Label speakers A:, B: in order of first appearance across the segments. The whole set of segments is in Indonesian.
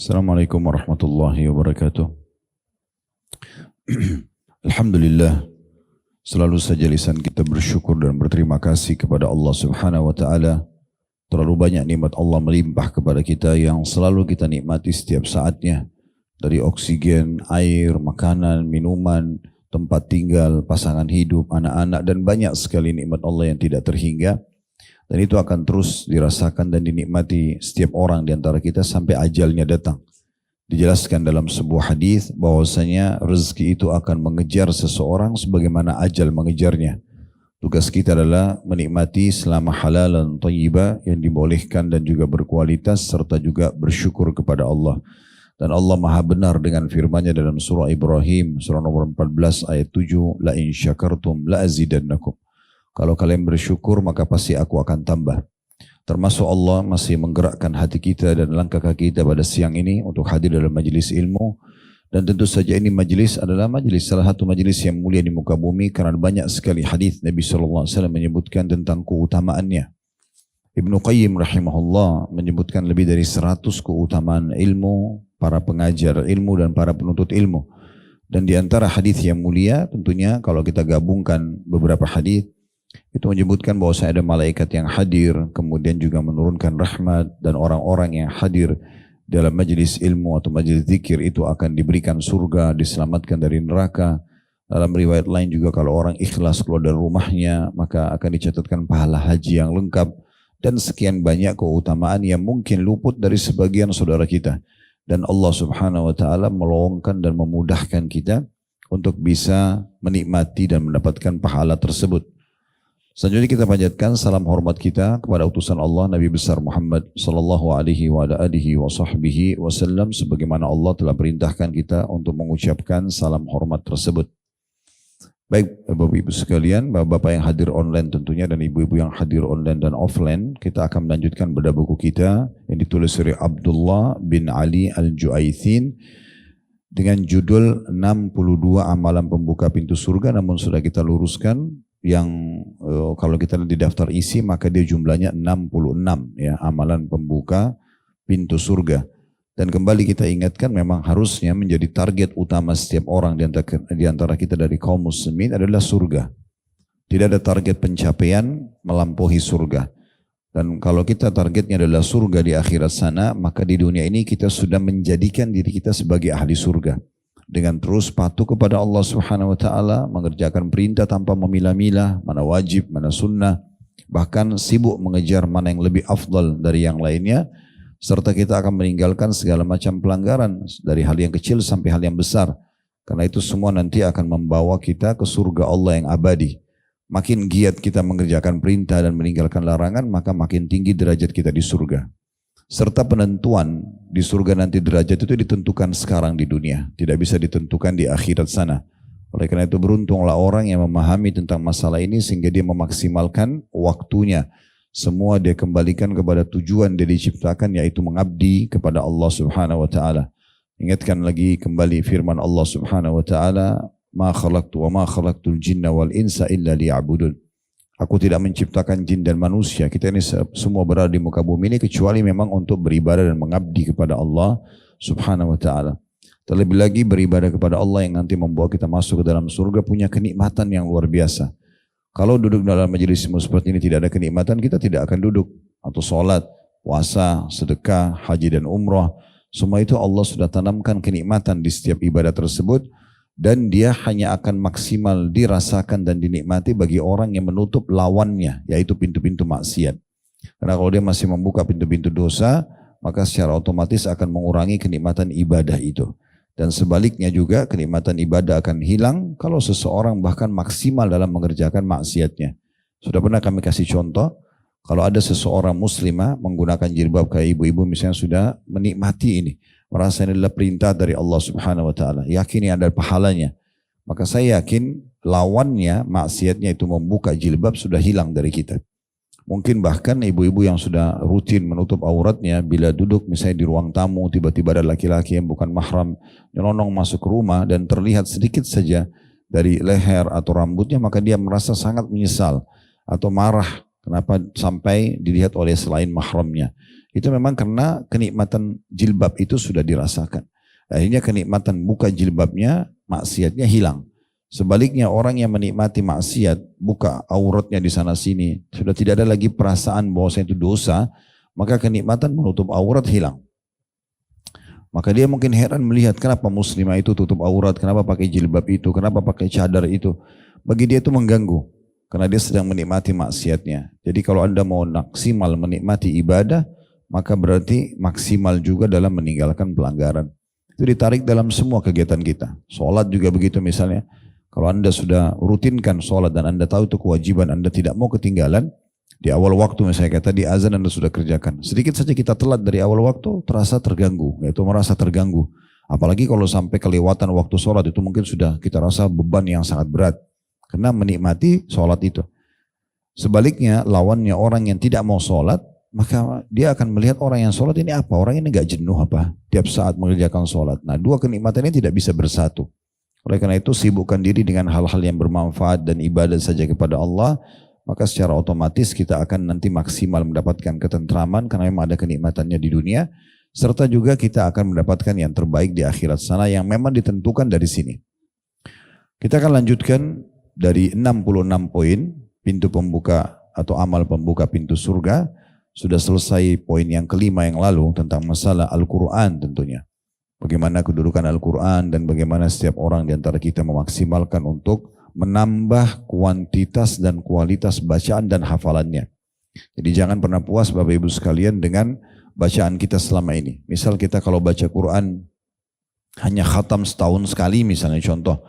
A: Assalamualaikum warahmatullahi wabarakatuh. Alhamdulillah, selalu saja lisan kita bersyukur dan berterima kasih kepada Allah Subhanahu wa taala. Terlalu banyak nikmat Allah melimpah kepada kita yang selalu kita nikmati setiap saatnya. Dari oksigen, air, makanan, minuman, tempat tinggal, pasangan hidup, anak-anak, dan banyak sekali nikmat Allah yang tidak terhingga. Dan itu akan terus dirasakan dan dinikmati setiap orang di antara kita sampai ajalnya datang. Dijelaskan dalam sebuah hadis bahwasanya rezeki itu akan mengejar seseorang sebagaimana ajal mengejarnya. Tugas kita adalah menikmati selama halalan thayyibah yang dibolehkan dan juga berkualitas serta juga bersyukur kepada Allah. Dan Allah Maha benar dengan firman-Nya dalam surah Ibrahim surah nomor 14 ayat 7, la in syakartum la azidannakum. Kalau kalian bersyukur maka pasti aku akan tambah. Termasuk Allah masih menggerakkan hati kita dan langkah kaki kita pada siang ini untuk hadir dalam majelis ilmu. Dan tentu saja ini majelis adalah majelis, salah satu majelis yang mulia di muka bumi karena banyak sekali hadis Nabi SAW menyebutkan tentang keutamaannya. Ibnu Qayyim rahimahullah menyebutkan lebih dari 100 keutamaan ilmu, para pengajar ilmu dan para penuntut ilmu. Dan di antara hadis yang mulia tentunya kalau kita gabungkan beberapa hadis itu menyebutkan bahwa ada malaikat yang hadir, kemudian juga menurunkan rahmat, dan orang-orang yang hadir dalam majelis ilmu atau majelis zikir itu akan diberikan surga, diselamatkan dari neraka. Dalam riwayat lain juga kalau orang ikhlas keluar dari rumahnya maka akan dicatatkan pahala haji yang lengkap, dan sekian banyak keutamaan yang mungkin luput dari sebagian saudara kita. Dan Allah Subhanahu wa taala melowongkan dan memudahkan kita untuk bisa menikmati dan mendapatkan pahala tersebut. Selanjutnya kita panjatkan salam hormat kita kepada utusan Allah Nabi besar Muhammad sallallahu alaihi wa alihi wa sahbihi wasallam sebagaimana Allah telah perintahkan kita untuk mengucapkan salam hormat tersebut. Baik Bapak Ibu sekalian, Bapak-bapak yang hadir online tentunya dan Ibu-ibu yang hadir online dan offline, kita akan melanjutkan bedah buku kita yang ditulis oleh Abdullah bin Ali Al-Ju'aithin dengan judul 62 amalan pembuka pintu surga, namun sudah kita luruskan yang kalau kita lihat di daftar isi maka dia jumlahnya 66 ya, amalan pembuka pintu surga. Dan kembali kita ingatkan memang harusnya menjadi target utama setiap orang di antara kita dari kaum muslimin adalah surga. Tidak ada target pencapaian melampaui surga. Dan kalau kita targetnya adalah surga di akhirat sana, maka di dunia ini kita sudah menjadikan diri kita sebagai ahli surga. Dengan terus patuh kepada Allah Subhanahu wa taala, mengerjakan perintah tanpa memilah-milah, mana wajib, mana sunnah, bahkan sibuk mengejar mana yang lebih afdal dari yang lainnya, serta kita akan meninggalkan segala macam pelanggaran dari hal yang kecil sampai hal yang besar. Karena itu semua nanti akan membawa kita ke surga Allah yang abadi. Makin giat kita mengerjakan perintah dan meninggalkan larangan, maka makin tinggi derajat kita di surga. Serta penentuan di surga nanti derajat itu ditentukan sekarang di dunia, tidak bisa ditentukan di akhirat sana. Oleh karena itu beruntunglah orang yang memahami tentang masalah ini sehingga dia memaksimalkan waktunya. Semua dia kembalikan kepada tujuan dia diciptakan, yaitu mengabdi kepada Allah Subhanahu wa taala. Ingatkan lagi kembali firman Allah Subhanahu wa taala, "Ma khalaqtu wa ma khalaqtul jinna wal insa illa liya'budun." Aku tidak menciptakan jin dan manusia. Kita ini semua berada di muka bumi ini kecuali memang untuk beribadah dan mengabdi kepada Allah Subhanahu wa taala. Terlebih lagi beribadah kepada Allah yang nanti membawa kita masuk ke dalam surga punya kenikmatan yang luar biasa. Kalau duduk dalam majelis seperti ini tidak ada kenikmatan, kita tidak akan duduk. Atau sholat, puasa, sedekah, haji dan umrah. Semua itu Allah sudah tanamkan kenikmatan di setiap ibadah tersebut. Dan dia hanya akan maksimal dirasakan dan dinikmati bagi orang yang menutup lawannya, yaitu pintu-pintu maksiat. Karena kalau dia masih membuka pintu-pintu dosa, maka secara otomatis akan mengurangi kenikmatan ibadah itu. Dan sebaliknya juga kenikmatan ibadah akan hilang kalau seseorang bahkan maksimal dalam mengerjakan maksiatnya. Sudah pernah kami kasih contoh, kalau ada seseorang muslimah menggunakan jilbab kayak ibu-ibu misalnya sudah menikmati ini, merasa ini adalah perintah dari Allah Subhanahu wa taala, yakini ada pahalanya. Maka saya yakin lawannya, maksiatnya itu membuka jilbab sudah hilang dari kita. Mungkin bahkan ibu-ibu yang sudah rutin menutup auratnya bila duduk misalnya di ruang tamu tiba-tiba ada laki-laki yang bukan mahram nyelonong masuk ke rumah dan terlihat sedikit saja dari leher atau rambutnya, maka dia merasa sangat menyesal atau marah kenapa sampai dilihat oleh selain mahramnya. itu memang karena kenikmatan jilbab itu sudah dirasakan. Akhirnya kenikmatan buka jilbabnya, maksiatnya hilang. Sebaliknya orang yang menikmati maksiat, buka auratnya di sana sini, sudah tidak ada lagi perasaan bahwa itu dosa, maka kenikmatan menutup aurat hilang. Maka dia mungkin heran melihat kenapa muslimah itu tutup aurat, kenapa pakai jilbab itu, kenapa pakai cadar itu. Bagi dia itu mengganggu, karena dia sedang menikmati maksiatnya. Jadi kalau Anda mau maksimal menikmati ibadah, maka berarti maksimal juga dalam meninggalkan pelanggaran. Itu ditarik dalam semua kegiatan kita. Sholat juga begitu misalnya. Kalau Anda sudah rutinkan sholat dan Anda tahu itu kewajiban, Anda tidak mau ketinggalan, di awal waktu misalnya kata di azan Anda sudah kerjakan. Sedikit saja kita telat dari awal waktu, terasa terganggu, yaitu merasa terganggu. Apalagi kalau sampai kelewatan waktu sholat itu mungkin sudah kita rasa beban yang sangat berat. Karena menikmati sholat itu. Sebaliknya lawannya orang yang tidak mau sholat, maka dia akan melihat orang yang sholat ini apa? Orang ini gak jenuh apa? Tiap saat mengerjakan sholat. Nah dua kenikmatan ini tidak bisa bersatu. Oleh karena itu sibukkan diri dengan hal-hal yang bermanfaat dan ibadah saja kepada Allah, maka secara otomatis kita akan nanti maksimal mendapatkan ketentraman karena memang ada kenikmatannya di dunia, serta juga kita akan mendapatkan yang terbaik di akhirat sana yang memang ditentukan dari sini. Kita akan lanjutkan dari 66 poin pintu pembuka atau amal pembuka pintu surga. Sudah selesai poin yang kelima yang lalu tentang masalah Al-Quran tentunya. Bagaimana kedudukan Al-Quran dan bagaimana setiap orang di antara kita memaksimalkan untuk menambah kuantitas dan kualitas bacaan dan hafalannya. Jadi jangan pernah puas Bapak Ibu sekalian dengan bacaan kita selama ini. Misal kita kalau baca Quran hanya khatam setahun sekali misalnya contoh.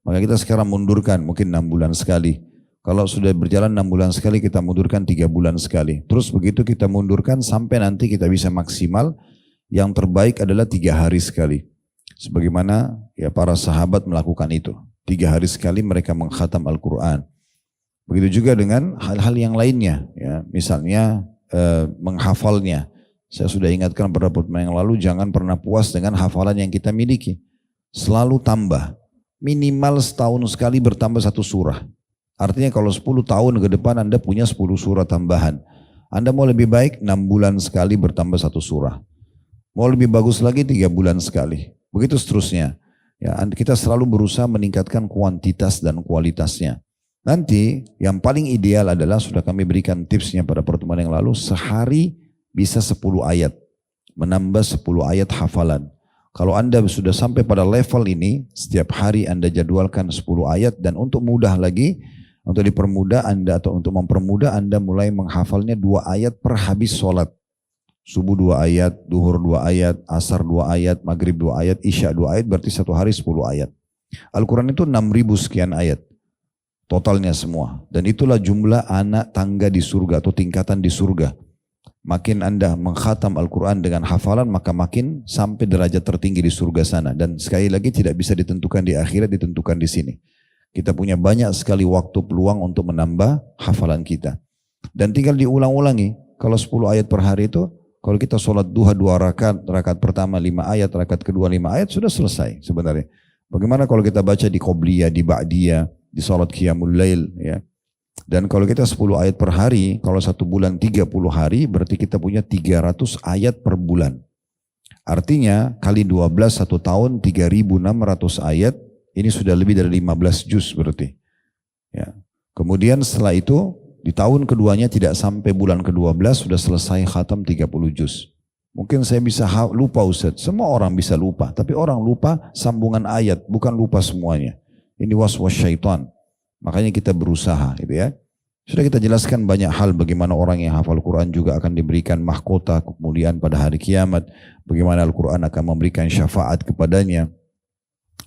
A: Maka kita sekarang mundurkan mungkin 6 bulan sekali. Kalau sudah berjalan 6 bulan sekali kita mundurkan 3 bulan sekali. Terus begitu kita mundurkan sampai nanti kita bisa maksimal. Yang terbaik adalah 3 hari sekali. Sebagaimana ya para sahabat melakukan itu. 3 hari sekali mereka mengkhatam Al-Quran. Begitu juga dengan hal-hal yang lainnya. Ya, misalnya menghafalnya. Saya sudah ingatkan pada pertemuan yang lalu, jangan pernah puas dengan hafalan yang kita miliki. Selalu tambah. Minimal setahun sekali bertambah 1 surah. Artinya kalau 10 tahun ke depan Anda punya 10 surah tambahan. Anda mau lebih baik 6 bulan sekali bertambah 1 surah. Mau lebih bagus lagi 3 bulan sekali. Begitu seterusnya. Ya, kita selalu berusaha meningkatkan kuantitas dan kualitasnya. Nanti yang paling ideal adalah sudah kami berikan tipsnya pada pertemuan yang lalu. Sehari bisa 10 ayat. Menambah 10 ayat hafalan. Kalau Anda sudah sampai pada level ini, setiap hari Anda jadwalkan 10 ayat. Dan untuk mudah lagi, untuk dipermudah Anda atau untuk mempermudah Anda mulai menghafalnya 2 ayat per habis sholat. Subuh 2 ayat, duhur 2 ayat, asar 2 ayat, maghrib 2 ayat, isya 2 ayat, berarti 1 hari 10 ayat. Al-Quran itu 6.000 sekian ayat. Totalnya semua. Dan itulah jumlah anak tangga di surga atau tingkatan di surga. Makin Anda mengkhatam Al-Quran dengan hafalan, maka makin sampai derajat tertinggi di surga sana. Dan sekali lagi tidak bisa ditentukan di akhirat, ditentukan di sini. Kita punya banyak sekali waktu peluang untuk menambah hafalan kita. Dan tinggal diulang-ulangi. Kalau 10 ayat per hari itu, kalau kita sholat duha 2 rakaat, rakaat pertama 5 ayat, rakaat kedua 5 ayat, sudah selesai sebenarnya. Bagaimana kalau kita baca di Qobliyah, di Ba'diyah, di sholat Qiyamul Lail, ya. Dan kalau kita 10 ayat per hari, kalau 1 bulan 30 hari, berarti kita punya 300 ayat per bulan. Artinya, kali 12 1 tahun, 3.600 ayat, ini sudah lebih dari 15 juz berarti. Ya. Kemudian setelah itu, di tahun keduanya tidak sampai bulan ke-12 sudah selesai khatam 30 juz. Mungkin saya bisa lupa Ustaz. Semua orang bisa lupa. Tapi orang lupa sambungan ayat. Bukan lupa semuanya. Ini waswas syaitan. Makanya kita berusaha gitu ya. Sudah kita jelaskan banyak hal bagaimana orang yang hafal Quran juga akan diberikan mahkota kemuliaan pada hari kiamat. Bagaimana Al-Quran akan memberikan syafaat kepadanya.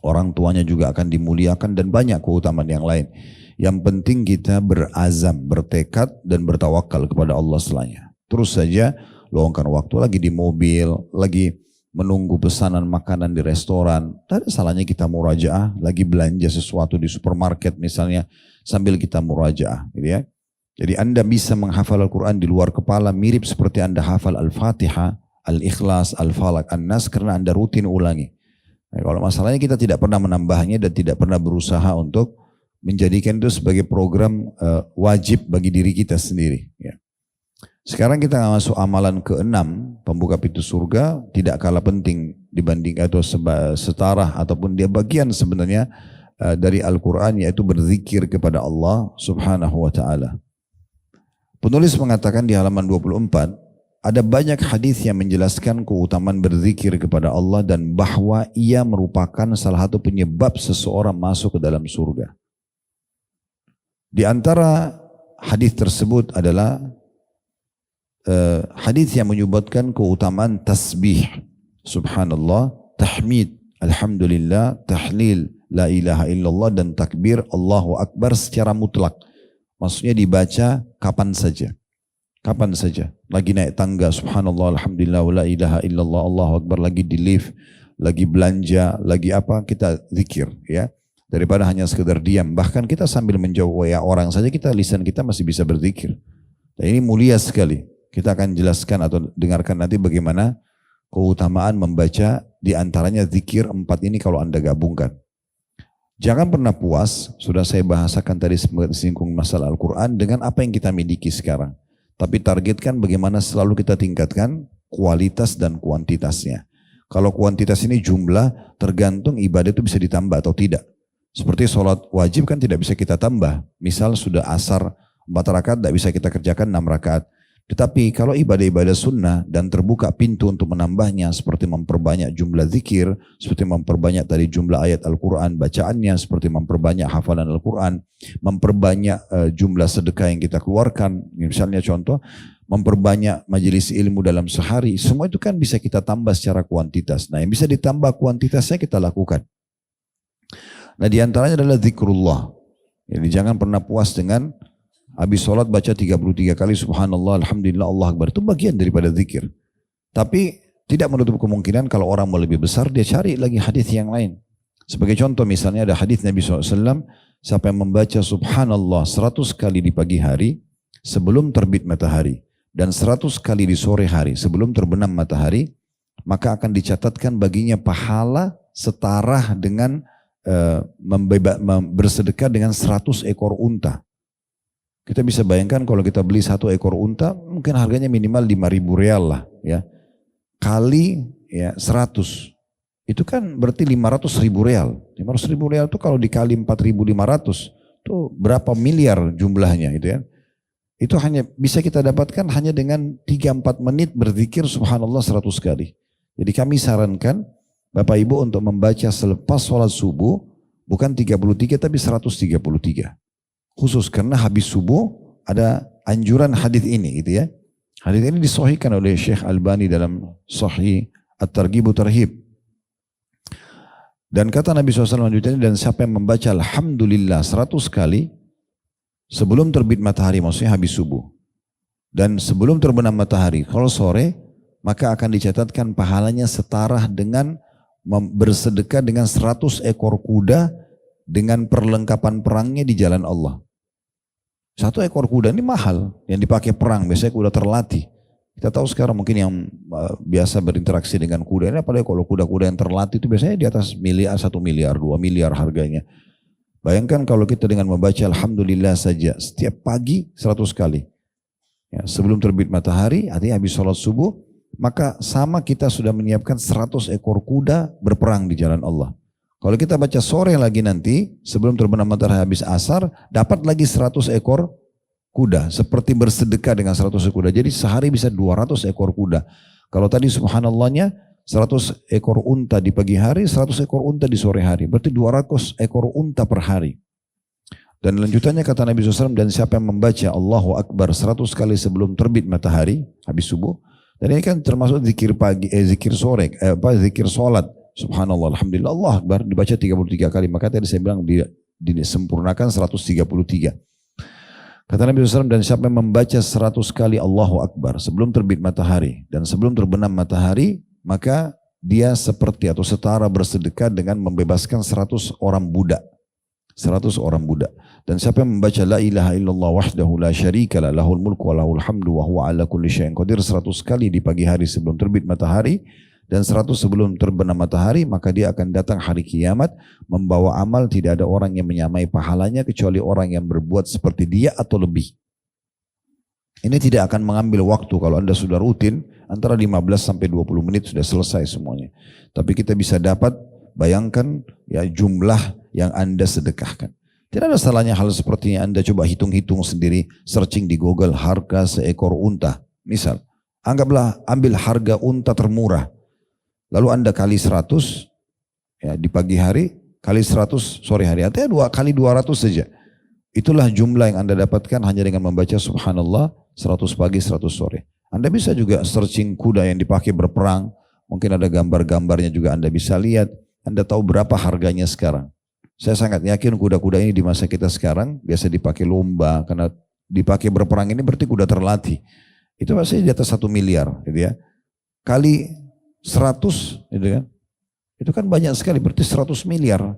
A: Orang tuanya juga akan dimuliakan dan banyak keutamaan yang lain. Yang penting kita berazam, bertekad dan bertawakal kepada Allah setelahnya. Terus saja luangkan waktu lagi di mobil, lagi menunggu pesanan makanan di restoran. Tidak ada salahnya kita murajaah, lagi belanja sesuatu di supermarket misalnya sambil kita murajaah, gitu ya. Jadi Anda bisa menghafal Al-Quran di luar kepala mirip seperti Anda hafal Al-Fatihah, Al-Ikhlas, Al-Falaq, An-Nas karena Anda rutin ulangi. Nah, kalau masalahnya kita tidak pernah menambahnya dan tidak pernah berusaha untuk menjadikan itu sebagai program wajib bagi diri kita sendiri. Ya. Sekarang kita masuk amalan keenam, pembuka pintu surga, tidak kalah penting dibanding atau setara ataupun dia bagian sebenarnya dari Al-Quran, yaitu berzikir kepada Allah subhanahu wa ta'ala. Penulis mengatakan di halaman 24, ada banyak hadis yang menjelaskan keutamaan berzikir kepada Allah dan bahwa ia merupakan salah satu penyebab seseorang masuk ke dalam surga. Di antara hadis tersebut adalah hadis yang menyebutkan keutamaan tasbih, subhanallah, tahmid, alhamdulillah, tahlil, la ilaha illallah, dan takbir, Allahu Akbar secara mutlak. Maksudnya dibaca kapan saja. Kapan saja. Lagi naik tangga, subhanallah, alhamdulillah, la ilaha illallah, Allahu Akbar, lagi di lift, lagi belanja, lagi apa, kita zikir, ya. Daripada hanya sekedar diam. Bahkan kita sambil menjawab ya orang saja, lisan kita masih bisa berzikir. Dan ini mulia sekali. Kita akan jelaskan atau dengarkan nanti bagaimana keutamaan membaca di antaranya zikir 4 ini kalau Anda gabungkan. Jangan pernah puas, sudah saya bahasakan tadi singgung masalah Al-Quran dengan apa yang kita miliki sekarang. Tapi targetkan bagaimana selalu kita tingkatkan kualitas dan kuantitasnya. Kalau kuantitas ini jumlah, tergantung ibadah itu bisa ditambah atau tidak. Seperti sholat wajib kan tidak bisa kita tambah. Misal sudah asar 4 rakaat, tidak bisa kita kerjakan 6 rakaat. Tetapi kalau ibadah-ibadah sunnah dan terbuka pintu untuk menambahnya, seperti memperbanyak jumlah zikir, seperti memperbanyak tadi jumlah ayat Al-Quran bacaannya, seperti memperbanyak hafalan Al-Quran, memperbanyak jumlah sedekah yang kita keluarkan, misalnya contoh, memperbanyak majelis ilmu dalam sehari, semua itu kan bisa kita tambah secara kuantitas. Nah, yang bisa ditambah kuantitasnya kita lakukan. Nah, diantaranya adalah zikrullah. Jadi jangan pernah puas dengan habis sholat baca 33 kali subhanallah, alhamdulillah, Allah Akbar. Itu bagian daripada zikir. Tapi tidak menutup kemungkinan kalau orang mau lebih besar, dia cari lagi hadis yang lain. Sebagai contoh misalnya ada hadis Nabi SAW, siapa yang membaca subhanallah 100 kali di pagi hari sebelum terbit matahari dan 100 kali di sore hari sebelum terbenam matahari, maka akan dicatatkan baginya pahala setara dengan bersedekah dengan 100 ekor unta. Kita bisa bayangkan kalau kita beli 1 ekor unta, mungkin harganya minimal 5.000 rial lah, ya. Kali ya 100, itu kan berarti 500.000 rial. 500.000 rial itu kalau dikali 4.500, itu berapa miliar jumlahnya, gitu ya. Itu hanya bisa kita dapatkan hanya dengan 3-4 menit berzikir subhanallah 100 kali. Jadi kami sarankan Bapak Ibu untuk membaca selepas sholat subuh, bukan 33 tapi 133. Khusus karena habis subuh ada anjuran hadis ini, gitu ya. Hadis ini disahihkan oleh Syekh Albani dalam Sahih At-Targhib wa Tarhib. Dan kata Nabi SAW lanjutannya, dan siapa yang membaca alhamdulillah 100 kali sebelum terbit matahari, maksudnya habis subuh, dan sebelum terbenam matahari, kalau sore, maka akan dicatatkan pahalanya setara dengan bersedekah dengan 100 ekor kuda dengan perlengkapan perangnya di jalan Allah. 1 ekor kuda ini mahal, yang dipakai perang, biasanya kuda terlatih. Kita tahu sekarang mungkin yang biasa berinteraksi dengan kuda ini, apalagi kalau kuda-kuda yang terlatih itu biasanya di atas miliar, 1 miliar, 2 miliar harganya. Bayangkan kalau kita dengan membaca alhamdulillah saja setiap pagi 100 kali. Ya, sebelum terbit matahari, artinya habis sholat subuh, maka sama kita sudah menyiapkan 100 ekor kuda berperang di jalan Allah. Kalau kita baca sore lagi nanti, sebelum terbenam matahari habis asar, dapat lagi 100 ekor kuda. Seperti bersedekah dengan 100 ekor kuda. Jadi sehari bisa 200 ekor kuda. Kalau tadi subhanallahnya 100 ekor unta di pagi hari, 100 ekor unta di sore hari. Berarti 200 ekor unta per hari. Dan lanjutannya kata Nabi SAW, dan siapa yang membaca Allahu Akbar 100 kali sebelum terbit matahari, habis subuh. Dan ini kan termasuk zikir pagi, zikir sore, zikir sholat. Subhanallah, alhamdulillah, Allah Akbar, dibaca 33 kali. Maka tadi saya bilang disempurnakan 133. Kata Nabi SAW, dan siapa yang membaca 100 kali Allahu Akbar sebelum terbit matahari dan sebelum terbenam matahari, maka dia seperti atau setara bersedekah dengan membebaskan 100 orang budak. 100 orang budak. Dan siapa yang membaca la ilaha illallah wahdahu la syarikalah lahul mulku wa lahul hamdu wa huwa ala kulli syai'in qadir 100 kali di pagi hari sebelum terbit matahari dan 100 sebelum terbenam matahari, maka dia akan datang hari kiamat membawa amal, tidak ada orang yang menyamai pahalanya kecuali orang yang berbuat seperti dia atau lebih. Ini tidak akan mengambil waktu kalau Anda sudah rutin, antara 15 sampai 20 menit sudah selesai semuanya. Tapi kita bisa dapat, bayangkan ya jumlah yang Anda sedekahkan. Tidak ada salahnya hal seperti ini Anda coba hitung-hitung sendiri, searching di Google harga seekor unta. Misal, anggaplah ambil harga unta termurah. Lalu Anda kali 100, ya di pagi hari, kali 100 sore hari, artinya kali 200 saja. Itulah jumlah yang Anda dapatkan hanya dengan membaca subhanallah 100 pagi 100 sore. Anda bisa juga searching kuda yang dipakai berperang. Mungkin ada gambar-gambarnya juga Anda bisa lihat. Anda tahu berapa harganya sekarang. Saya sangat yakin kuda-kuda ini di masa kita sekarang biasa dipakai lomba. Karena dipakai berperang ini berarti kuda terlatih. Itu pasti di atas 1 miliar gitu ya. Kali 100 gitu kan. Itu kan banyak sekali berarti 100 miliar.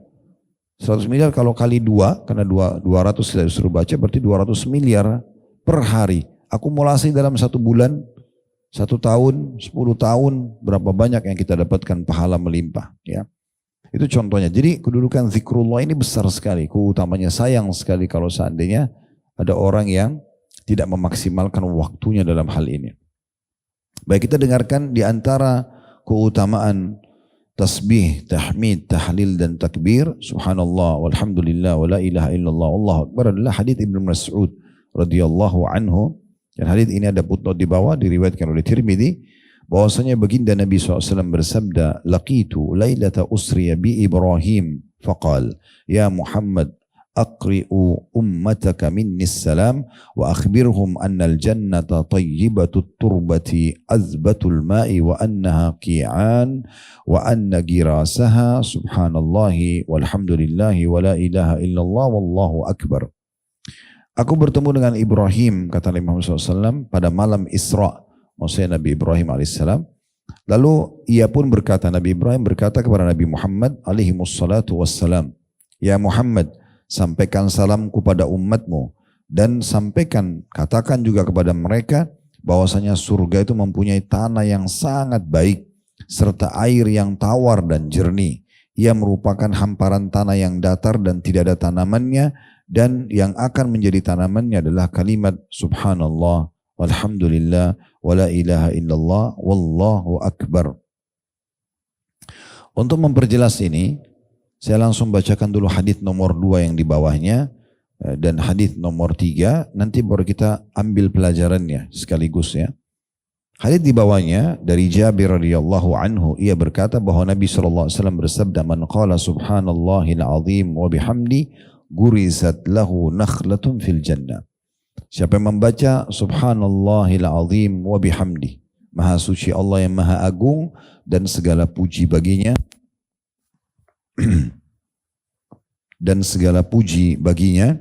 A: 100 miliar kalau kali 2, karena 200 kita disuruh baca berarti 200 miliar per hari. Akumulasi dalam 1 bulan, 1 tahun, 10 tahun, berapa banyak yang kita dapatkan pahala melimpah. Ya. Itu contohnya. Jadi kedudukan zikrullah ini besar sekali. Keutamanya sayang sekali kalau seandainya ada orang yang tidak memaksimalkan waktunya dalam hal ini. Baik, kita dengarkan di antara keutamaan tasbih, tahmid, tahlil dan takbir, subhanallah, walhamdulillah, wa la ilaha illallah, Allahu akbar adalah hadits Ibnu Mas'ud radhiyallahu anhu. Dan hadits ini ada footnote di bawah diriwayatkan oleh Tirmidzi bahwasanya baginda Nabi SAW bersabda, laqitu lailata usriya bi Ibrahim faqal ya Muhammad aqri'u ummataka minni salam wa akhbirhum anna al-jannata tayyibatut turbati azbatul ma'i wa annaha qi'an wa anna girasaha subhanallahi walhamdulillahi wa la ilaha illallah wallahu akbar. Aku bertemu dengan Ibrahim, kata Nabi Muhammad SAW, pada malam Isra, maksudnya Nabi Ibrahim AS. Lalu ia pun berkata, Nabi Ibrahim berkata kepada Nabi Muhammad alaihi wassalatu wassalam, ya Muhammad, sampaikan salamku pada umatmu dan sampaikan, katakan juga kepada mereka bahwasanya surga itu mempunyai tanah yang sangat baik serta air yang tawar dan jernih. Ia merupakan hamparan tanah yang datar dan tidak ada tanamannya, dan yang akan menjadi tanamannya adalah kalimat subhanallah walhamdulillah wa la ilaha illallah wallahu akbar. Untuk memperjelas ini, saya langsung bacakan dulu hadis nomor 2 yang di bawahnya dan hadis nomor 3, nanti baru kita ambil pelajarannya sekaligus ya. Hadis di bawahnya dari Jabir radhiyallahu anhu, ia berkata bahwa Nabi SAW bersabda, man qala subhanallahil azim wa bihamdi gurizat lahu nakhlatun fil jannah. Siapa yang membaca subhanallahil azim wa bihamdi, maha suci Allah yang maha agung dan segala puji baginya, dan segala puji baginya,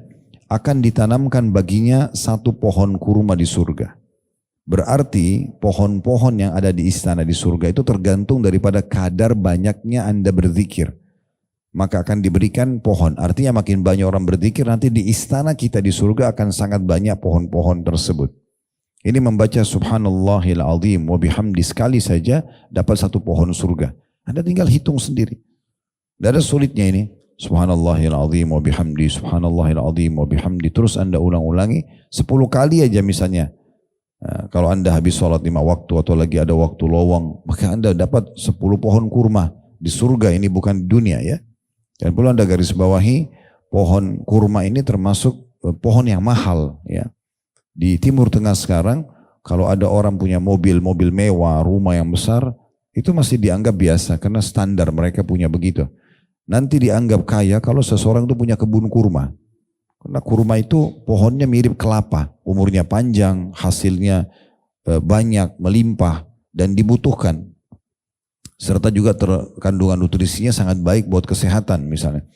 A: akan ditanamkan baginya satu pohon kurma di surga. Berarti pohon-pohon yang ada di istana di surga itu tergantung daripada kadar banyaknya Anda berzikir. Maka akan diberikan pohon. Artinya makin banyak orang berzikir, nanti di istana kita di surga akan sangat banyak pohon-pohon tersebut. Ini membaca subhanallahil azim wa bihamdi sekali saja dapat satu pohon surga. Anda tinggal hitung sendiri. Tidak ada sulitnya ini. Subhanallahil azim wa bihamdi, subhanallahil azim wa bihamdi. Terus Anda ulang-ulangi 10 kali aja misalnya. Nah, kalau Anda habis sholat 5 waktu atau lagi ada waktu lowong, maka Anda dapat 10 pohon kurma di surga. Ini bukan di dunia ya. Dan perlu Anda garis bawahi, pohon kurma ini termasuk pohon yang mahal ya. Di Timur Tengah sekarang, kalau ada orang punya mobil mewah, rumah yang besar, itu masih dianggap biasa karena standar mereka punya begitu. Nanti dianggap kaya kalau seseorang itu punya kebun kurma. Karena kurma itu pohonnya mirip kelapa, umurnya panjang, hasilnya banyak, melimpah dan dibutuhkan. Serta juga kandungan nutrisinya sangat baik buat kesehatan misalnya.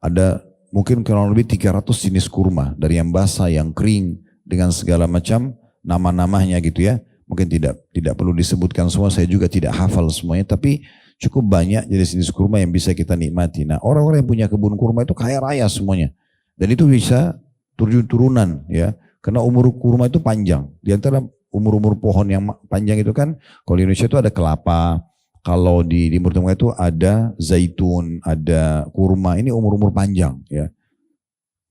A: Ada mungkin kurang lebih 300 jenis kurma, dari yang basah, yang kering, dengan segala macam nama-namanya gitu ya. Mungkin tidak perlu disebutkan semua, saya juga tidak hafal semuanya, tapi cukup banyak jenis-jenis kurma yang bisa kita nikmati. Nah, orang-orang yang punya kebun kurma itu kaya raya semuanya. Dan itu bisa turunan ya. Karena umur kurma itu panjang. Di antara umur-umur pohon yang panjang itu kan, kalau di Indonesia itu ada kelapa, kalau di Timur Tengah itu ada zaitun, ada kurma. Ini umur-umur panjang ya.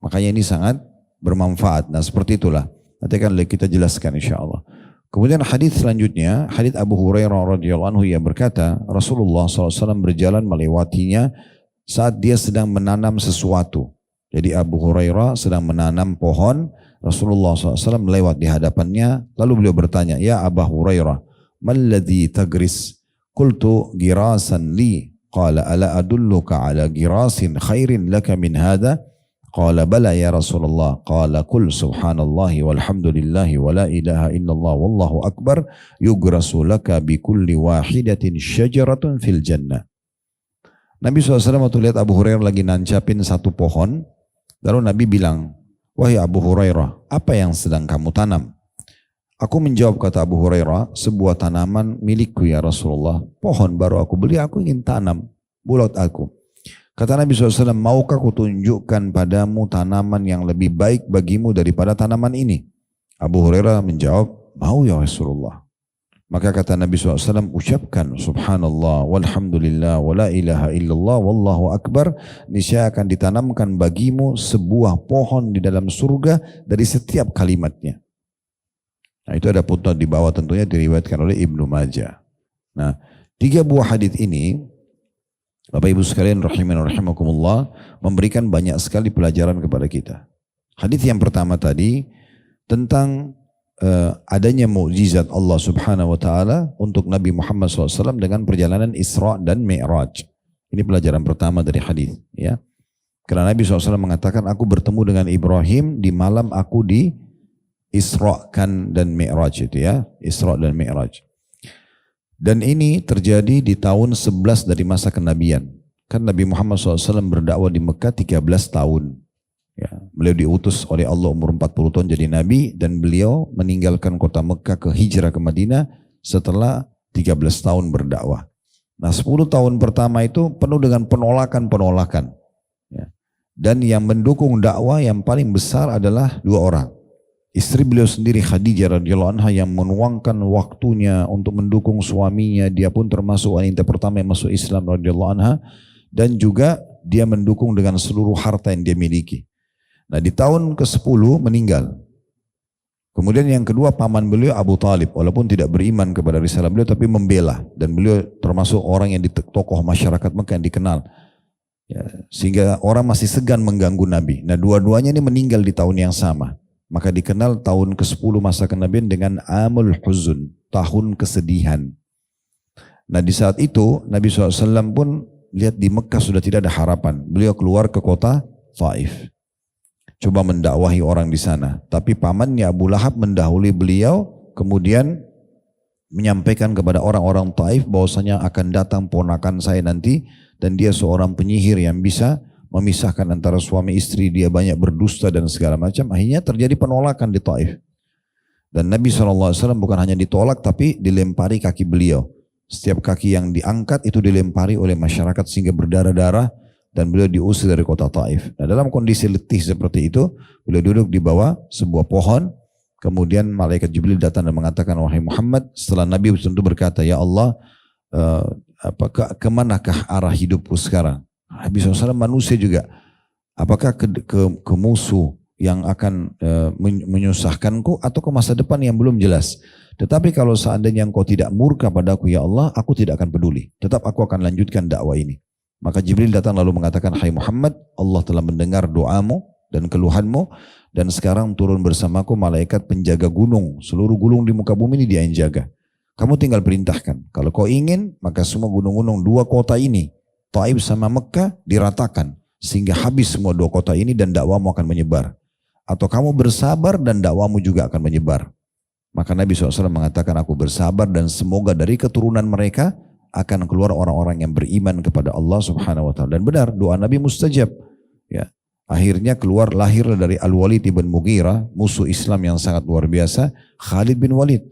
A: Makanya ini sangat bermanfaat. Nah, seperti itulah. Nanti akan kita jelaskan insyaAllah. Kemudian hadis selanjutnya, hadis Abu Hurairah radhiyallahu anhu yang berkata, Rasulullah SAW berjalan melewatinya saat dia sedang menanam sesuatu. Jadi Abu Hurairah sedang menanam pohon, Rasulullah SAW melewat di hadapannya, lalu beliau bertanya, ya Abu Hurairah, malladhi tagris? Qultu girasan li, qala ala adulluka ala girasin khairin laka min hadha? Qala bala ya Rasulullah, qala kul subhanallahi walhamdulillahi wa la ilaha illallah wallahu akbar, yugrasu laka bi kulli wahidatin syajaratun fil jannah. Nabi SAW waktu lihat Abu Hurairah lagi nancapin satu pohon, lalu Nabi bilang, wahai Abu Hurairah, apa yang sedang kamu tanam? Aku menjawab, kata Abu Hurairah, sebuah tanaman milikku ya Rasulullah. Pohon baru aku beli, aku ingin tanam, bulat aku. Kata Nabi SAW, maukah aku tunjukkan padamu tanaman yang lebih baik bagimu daripada tanaman ini? Abu Hurairah menjawab, mau ya Rasulullah. Maka kata Nabi SAW, ucapkan subhanallah walhamdulillah wa la ilaha illallah wallahu akbar, niscaya akan ditanamkan bagimu sebuah pohon di dalam surga dari setiap kalimatnya. Nah itu ada footnote di bawah, tentunya diriwayatkan oleh Ibnu Majah. Nah 3 buah hadis ini, Bapak Ibu sekalian rahiman rahimakumullah, memberikan banyak sekali pelajaran kepada kita. Hadis yang pertama tadi tentang adanya mukjizat Allah Subhanahu wa taala untuk Nabi Muhammad SAW dengan perjalanan Isra dan Mi'raj. Ini pelajaran pertama dari hadis, ya. Karena Nabi SAW mengatakan, aku bertemu dengan Ibrahim di malam aku di Isra'kan dan Mi'raj, itu ya, Isra dan Mi'raj. Dan ini terjadi di tahun 11 dari masa kenabian. Kan Nabi Muhammad SAW berdakwah di Mekah 13 tahun. Ya, beliau diutus oleh Allah umur 40 tahun jadi Nabi, dan beliau meninggalkan kota Mekah ke hijrah ke Madinah setelah 13 tahun berdakwah. Nah 10 tahun pertama itu penuh dengan penolakan-penolakan. Ya. Dan yang mendukung dakwah yang paling besar adalah 2 orang. Istri beliau sendiri Khadijah radhiyallahu anha yang menuangkan waktunya untuk mendukung suaminya. Dia pun termasuk wanita pertama yang masuk Islam radhiyallahu anha, dan juga dia mendukung dengan seluruh harta yang dia miliki. Nah di tahun ke-10 meninggal. Kemudian yang kedua paman beliau Abu Talib, walaupun tidak beriman kepada risalah beliau tapi membela, dan beliau termasuk orang yang tokoh masyarakat Mekah yang dikenal. Ya, sehingga orang masih segan mengganggu Nabi. Nah dua-duanya ini meninggal di tahun yang sama. Maka dikenal tahun ke-10 masa kenabian dengan Amul Huzun, tahun kesedihan. Nah di saat itu Nabi SAW pun lihat di Mekah sudah tidak ada harapan. Beliau keluar ke kota Taif, coba mendakwahi orang di sana. Tapi pamannya Abu Lahab mendahului beliau, kemudian menyampaikan kepada orang-orang Taif bahwasanya akan datang ponakan saya nanti, dan dia seorang penyihir yang bisa memisahkan antara suami istri, dia banyak berdusta dan segala macam. Akhirnya terjadi penolakan di Taif. Dan Nabi SAW bukan hanya ditolak tapi dilempari kaki beliau. Setiap kaki yang diangkat itu dilempari oleh masyarakat sehingga berdarah-darah, dan beliau diusir dari kota Taif. Nah dalam kondisi letih seperti itu, beliau duduk di bawah sebuah pohon. Kemudian malaikat Jibril datang dan mengatakan, wahai Muhammad, setelah Nabi tentu berkata, ya Allah, kemanakah arah hidupku sekarang? Nabi SAW manusia juga, apakah ke musuh yang akan menyusahkanku, atau ke masa depan yang belum jelas? Tetapi kalau seandainya engkau tidak murka padaku ya Allah, aku tidak akan peduli, tetap aku akan lanjutkan dakwah ini. Maka Jibril datang lalu mengatakan, hai Muhammad, Allah telah mendengar doamu dan keluhanmu, dan sekarang turun bersamaku malaikat penjaga gunung. Seluruh gunung di muka bumi ini dia yang jaga. Kamu tinggal perintahkan, kalau kau ingin maka semua gunung-gunung 2 kota ini, Taif sama Mekah, diratakan sehingga habis semua 2 kota ini dan dakwamu akan menyebar. Atau kamu bersabar dan dakwamu juga akan menyebar. Maka Nabi SAW mengatakan, aku bersabar dan semoga dari keturunan mereka akan keluar orang-orang yang beriman kepada Allah Subhanahu wa taala. Dan benar, doa Nabi mustajab. Ya. Akhirnya lahir dari Al-Walid ibn Mughirah, musuh Islam yang sangat luar biasa, Khalid bin Walid.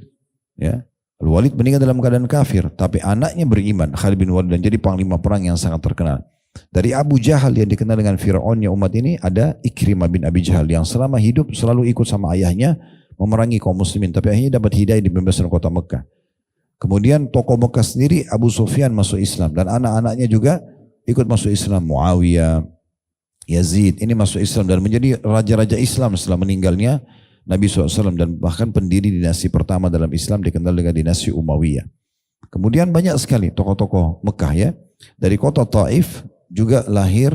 A: Ya. Al-Walid meninggal dalam keadaan kafir, tapi anaknya beriman, Khalid bin Walid, dan jadi panglima perang yang sangat terkenal. Dari Abu Jahal yang dikenal dengan Fir'aunnya umat ini, ada Ikrimah bin Abi Jahal yang selama hidup selalu ikut sama ayahnya memerangi kaum muslimin, tapi akhirnya dapat hidayah di pembebasan kota Mekah. Kemudian tokoh Mekah sendiri Abu Sufyan masuk Islam, dan anak-anaknya juga ikut masuk Islam. Muawiyah, Yazid, ini masuk Islam dan menjadi raja-raja Islam setelah meninggalnya Nabi SAW dan bahkan pendiri dinasti pertama dalam Islam dikenal dengan dinasti Umayyah. Kemudian banyak sekali tokoh-tokoh Mekah ya. Dari kota Taif juga lahir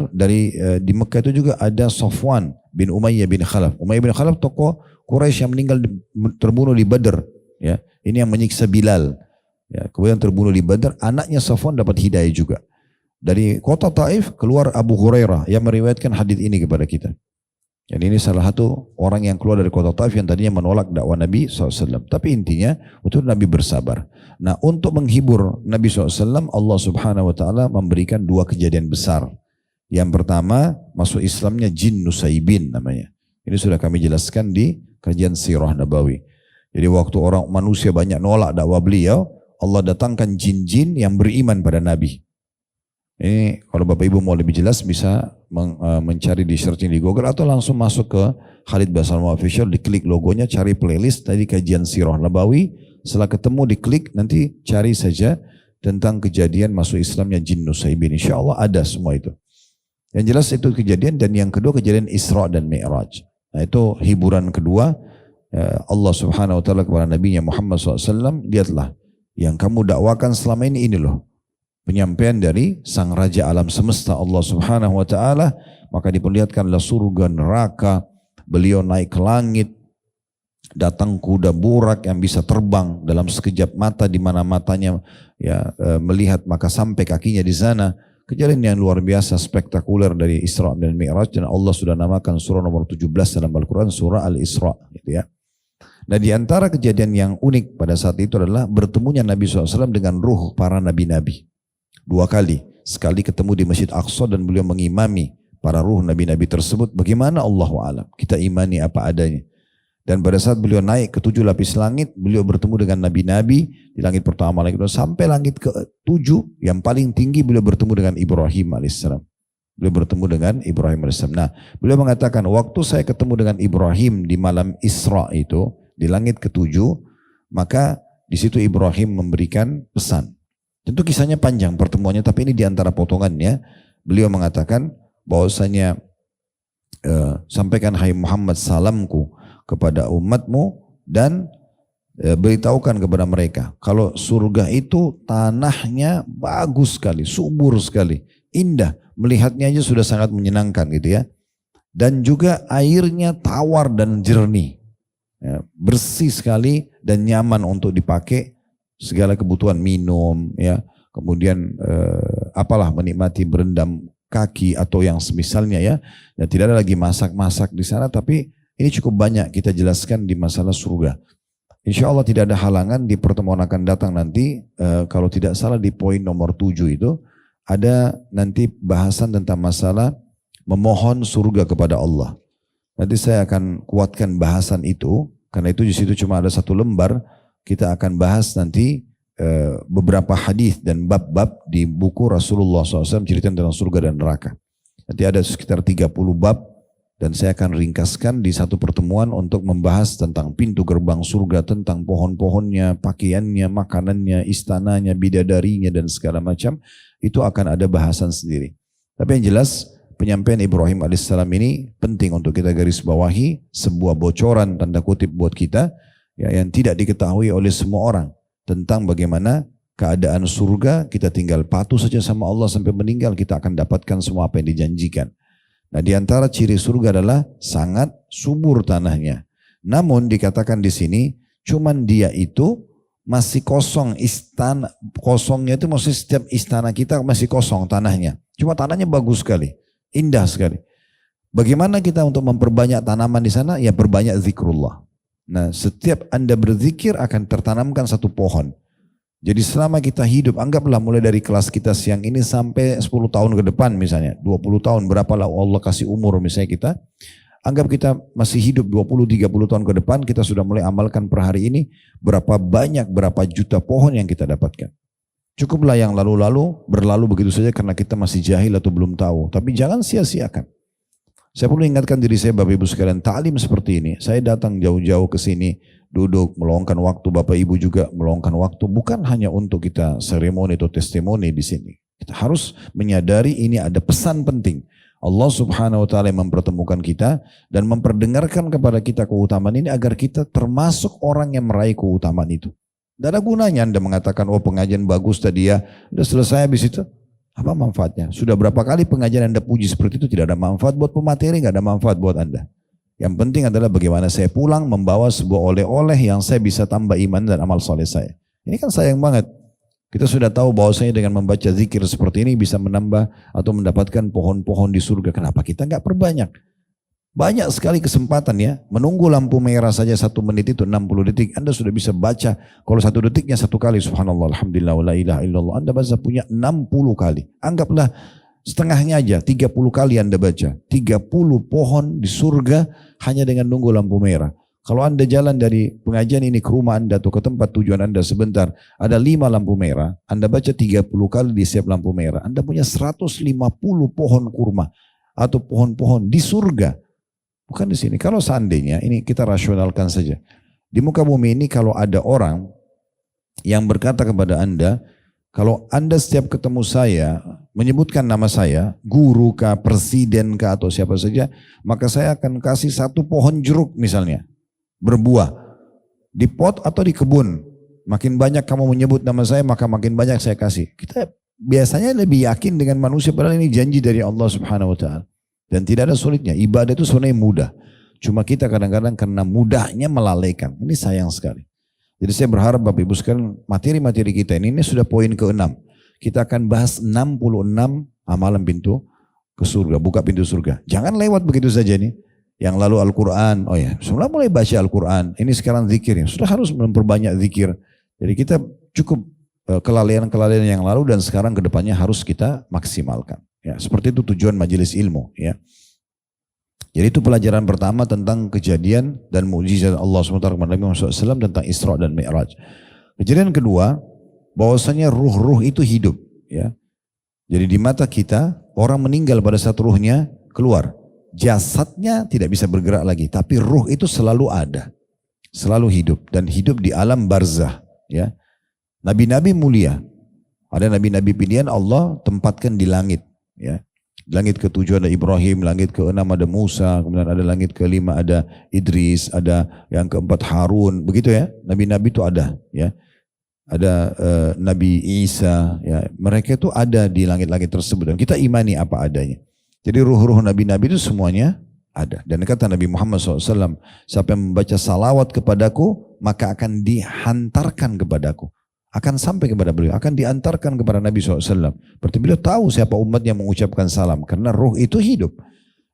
A: di Mekah itu juga ada Safwan bin Umayyah bin Khalaf. Umayyah bin Khalaf tokoh Quraisy yang meninggal terbunuh di Badr ya. Ini yang menyiksa Bilal. Ya, kemudian terbunuh di Badr, anaknya Safwan dapat hidayah juga. Dari kota Taif keluar Abu Hurairah yang meriwayatkan hadis ini kepada kita. Jadi ini salah satu orang yang keluar dari kota Taif yang tadinya menolak dakwah Nabi SAW. Tapi intinya untuk Nabi bersabar. Nah untuk menghibur Nabi SAW, Allah Subhanahu Wa Taala memberikan dua kejadian besar. Yang pertama masuk Islamnya jin Nusaibin namanya. Ini sudah kami jelaskan di kajian Sirah Nabawi. Jadi waktu orang manusia banyak nolak dakwah beliau, Allah datangkan jin-jin yang beriman pada Nabi. Ini kalau Bapak Ibu mau lebih jelas bisa mencari di searching di Google atau langsung masuk ke Khalid Basalamah Official, diklik logonya, cari playlist tadi kajian Sirah Nabawi. Setelah ketemu diklik, nanti cari saja tentang kejadian masuk Islamnya jin Nusaibin. Insya Allah ada semua itu. Yang jelas itu kejadian, dan yang kedua kejadian Isra dan Mi'raj. Nah itu hiburan kedua Allah Subhanahu Wa Taala kepada Nabi Muhammad SAW. Lihatlah yang kamu dakwakan selama ini loh. Penyampaian dari sang raja alam semesta Allah Subhanahu Wa Taala, maka diperlihatkanlah surga neraka, beliau naik ke langit, datang kuda burak yang bisa terbang dalam sekejap mata, di mana matanya ya melihat maka sampai kakinya di sana. Kejadian yang luar biasa spektakuler dari Isra dan Mi'raj, dan Allah sudah namakan surah nomor 17 dalam Al-Quran surah Al-Isra gitu ya. Nah di antara kejadian yang unik pada saat itu adalah bertemunya Nabi SAW dengan ruh para nabi-nabi. Dua kali, sekali ketemu di Masjid Aqsa dan beliau mengimami para ruh nabi-nabi tersebut. Bagaimana Allahu a'lam, kita imani apa adanya. Dan pada saat beliau naik ke 7 lapis langit, beliau bertemu dengan nabi-nabi di langit pertama, langit kedua, sampai langit ke-7 yang paling tinggi beliau bertemu dengan Ibrahim alaihissalam. Beliau bertemu dengan Ibrahim alaihissalam. Nah, beliau mengatakan waktu saya ketemu dengan Ibrahim di malam Isra itu di langit ke-7, maka di situ Ibrahim memberikan pesan. Tentu kisahnya panjang pertemuannya, tapi ini diantara potongannya. Beliau mengatakan bahwasanya sampaikan hai Muhammad salamku kepada umatmu dan beritahukan kepada mereka kalau surga itu tanahnya bagus sekali, subur sekali, indah, melihatnya aja sudah sangat menyenangkan gitu ya. Dan juga airnya tawar dan jernih, ya, bersih sekali dan nyaman untuk dipakai. Segala kebutuhan minum, ya, kemudian apalah menikmati berendam kaki atau yang semisalnya ya. Dan tidak ada lagi masak-masak di sana, tapi ini cukup banyak kita jelaskan di masalah surga. Insya Allah tidak ada halangan di pertemuan akan datang nanti. Kalau tidak salah di poin nomor 7 itu ada nanti bahasan tentang masalah memohon surga kepada Allah. Nanti saya akan kuatkan bahasan itu, karena itu di situ cuma ada 1 lembar. Kita akan bahas nanti beberapa hadis dan bab-bab di buku Rasulullah SAW cerita tentang surga dan neraka. Nanti ada sekitar 30 bab dan saya akan ringkaskan di satu pertemuan untuk membahas tentang pintu gerbang surga, tentang pohon-pohonnya, pakaiannya, makanannya, istananya, bidadarinya dan segala macam. Itu akan ada bahasan sendiri. Tapi yang jelas penyampaian Ibrahim alaihissalam ini penting untuk kita garis bawahi, sebuah bocoran tanda kutip buat kita, ya, yang tidak diketahui oleh semua orang tentang bagaimana keadaan surga. Kita tinggal patuh saja sama Allah sampai meninggal, kita akan dapatkan semua apa yang dijanjikan. Nah di antara ciri surga adalah sangat subur tanahnya. Namun dikatakan di sini cuman dia itu masih kosong, istana kosongnya itu maksudnya setiap istana kita masih kosong tanahnya. Cuma tanahnya bagus sekali, indah sekali. Bagaimana kita untuk memperbanyak tanaman di sana? Ya perbanyak zikrullah. Nah setiap Anda berzikir akan tertanamkan 1 pohon. Jadi selama kita hidup, anggaplah mulai dari kelas kita siang ini sampai 10 tahun ke depan misalnya, 20 tahun, berapalah Allah kasih umur misalnya kita. Anggap kita masih hidup 20-30 tahun ke depan, kita sudah mulai amalkan per hari ini, berapa banyak, berapa juta pohon yang kita dapatkan. Cukuplah yang lalu-lalu, berlalu begitu saja karena kita masih jahil atau belum tahu. Tapi jangan sia-siakan. Saya perlu ingatkan diri saya, Bapak Ibu sekalian, ta'lim seperti ini. Saya datang jauh-jauh ke sini, duduk, meluangkan waktu, Bapak Ibu juga meluangkan waktu, bukan hanya untuk kita seremoni atau testimoni di sini. Kita harus menyadari ini ada pesan penting. Allah subhanahu wa ta'ala yang mempertemukan kita dan memperdengarkan kepada kita keutamaan ini agar kita termasuk orang yang meraih keutamaan itu. Tidak ada gunanya Anda mengatakan, oh pengajian bagus tadi ya, sudah selesai habis itu. Apa manfaatnya? Sudah berapa kali pengajian Anda puji seperti itu, tidak ada manfaat buat pemateri, tidak ada manfaat buat Anda. Yang penting adalah bagaimana saya pulang membawa sebuah oleh-oleh yang saya bisa tambah iman dan amal soleh saya. Ini kan sayang banget. Kita sudah tahu bahwasanya dengan membaca zikir seperti ini bisa menambah atau mendapatkan pohon-pohon di surga. Kenapa kita nggak perbanyak? Banyak sekali kesempatan ya. Menunggu lampu merah saja 1 menit itu 60 detik. Anda sudah bisa baca. Kalau 1 detiknya 1 kali. Subhanallah, alhamdulillah, wa la ilaha illallah. Anda bisa punya 60 kali. Anggaplah setengahnya aja. 30 kali Anda baca. 30 pohon di surga hanya dengan nunggu lampu merah. Kalau Anda jalan dari pengajian ini ke rumah Anda atau ke tempat tujuan Anda sebentar, ada 5 lampu merah, Anda baca 30 kali di setiap lampu merah, Anda punya 150 pohon kurma atau pohon-pohon di surga. Bukan di sini. Kalau seandainya, ini kita rasionalkan saja. Di muka bumi ini kalau ada orang yang berkata kepada Anda, kalau Anda setiap ketemu saya, menyebutkan nama saya, guru kah, presiden kah, atau siapa saja, maka saya akan kasih 1 pohon jeruk misalnya. Berbuah di pot atau di kebun, makin banyak kamu menyebut nama saya maka makin banyak saya kasih. Kita biasanya lebih yakin dengan manusia padahal ini janji dari Allah subhanahu wa ta'ala. Dan tidak ada sulitnya, ibadah itu sebenarnya mudah. Cuma kita kadang-kadang karena mudahnya melalaikan, ini sayang sekali. Jadi saya berharap Bapak Ibu sekalian materi-materi kita ini sudah poin ke-6. Kita akan bahas 66 amalan pintu ke surga, buka pintu surga. Jangan lewat begitu saja nih. Yang lalu Al-Quran, oh ya, sudah mulai baca Al-Quran, ini sekarang zikir, sudah harus memperbanyak zikir. Jadi kita cukup kelalaian-kelalaian yang lalu dan sekarang kedepannya harus kita maksimalkan. Ya, seperti itu tujuan majelis ilmu. Ya. Jadi itu pelajaran pertama tentang kejadian dan mukjizat Allah SWT kepada Nabi Muhammad SAW tentang Isra dan Mi'raj. Kejadian kedua, bahwasanya ruh-ruh itu hidup. Ya. Jadi di mata kita, orang meninggal pada saat ruhnya keluar. Jasadnya tidak bisa bergerak lagi, tapi ruh itu selalu ada, selalu hidup dan hidup di alam barzah. Ya, nabi-nabi mulia, ada nabi-nabi pilihan Allah tempatkan di langit. Ya, langit ke-7 ada Ibrahim, langit ke-6 ada Musa, kemudian ada langit ke-5 ada Idris, ada yang ke-4 Harun, begitu ya. Nabi-nabi itu ada, ya, ada Nabi Isa, ya, mereka itu ada di langit-langit tersebut dan kita imani apa adanya. Jadi ruh-ruh nabi-nabi itu semuanya ada. Dan kata Nabi Muhammad SAW, siapa yang membaca salawat kepadaku, maka akan dihantarkan kepadaku. Akan sampai kepada beliau, akan diantarkan kepada Nabi SAW. Berarti beliau tahu siapa umat yang mengucapkan salam. Karena ruh itu hidup.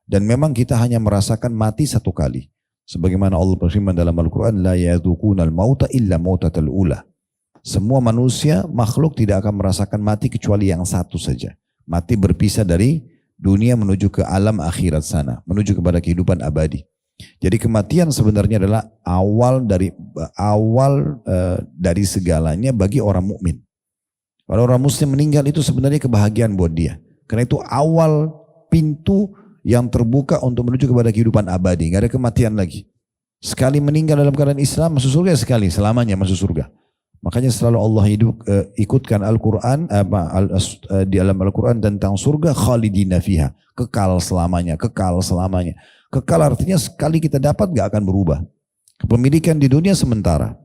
A: Dan memang kita hanya merasakan mati 1 kali. Sebagaimana Allah berfirman dalam Al-Quran, La yadhukunal mauta illa mautatal ula. Semua manusia, makhluk tidak akan merasakan mati kecuali yang satu saja. Mati berpisah dari dunia menuju ke alam akhirat sana, menuju kepada kehidupan abadi. Jadi kematian sebenarnya adalah awal dari segalanya bagi orang mukmin. Kalau orang muslim meninggal itu sebenarnya kebahagiaan buat dia. Karena itu awal pintu yang terbuka untuk menuju kepada kehidupan abadi. Nggak ada kematian lagi. Sekali meninggal dalam keadaan Islam masuk surga, sekali selamanya masuk surga. Makanya selalu Allah ikutkan Al-Quran di dalam Al-Quran tentang surga khalidina fiha, kekal selamanya, kekal selamanya. Kekal artinya sekali kita dapat gak akan berubah. Kepemilikan di dunia sementara.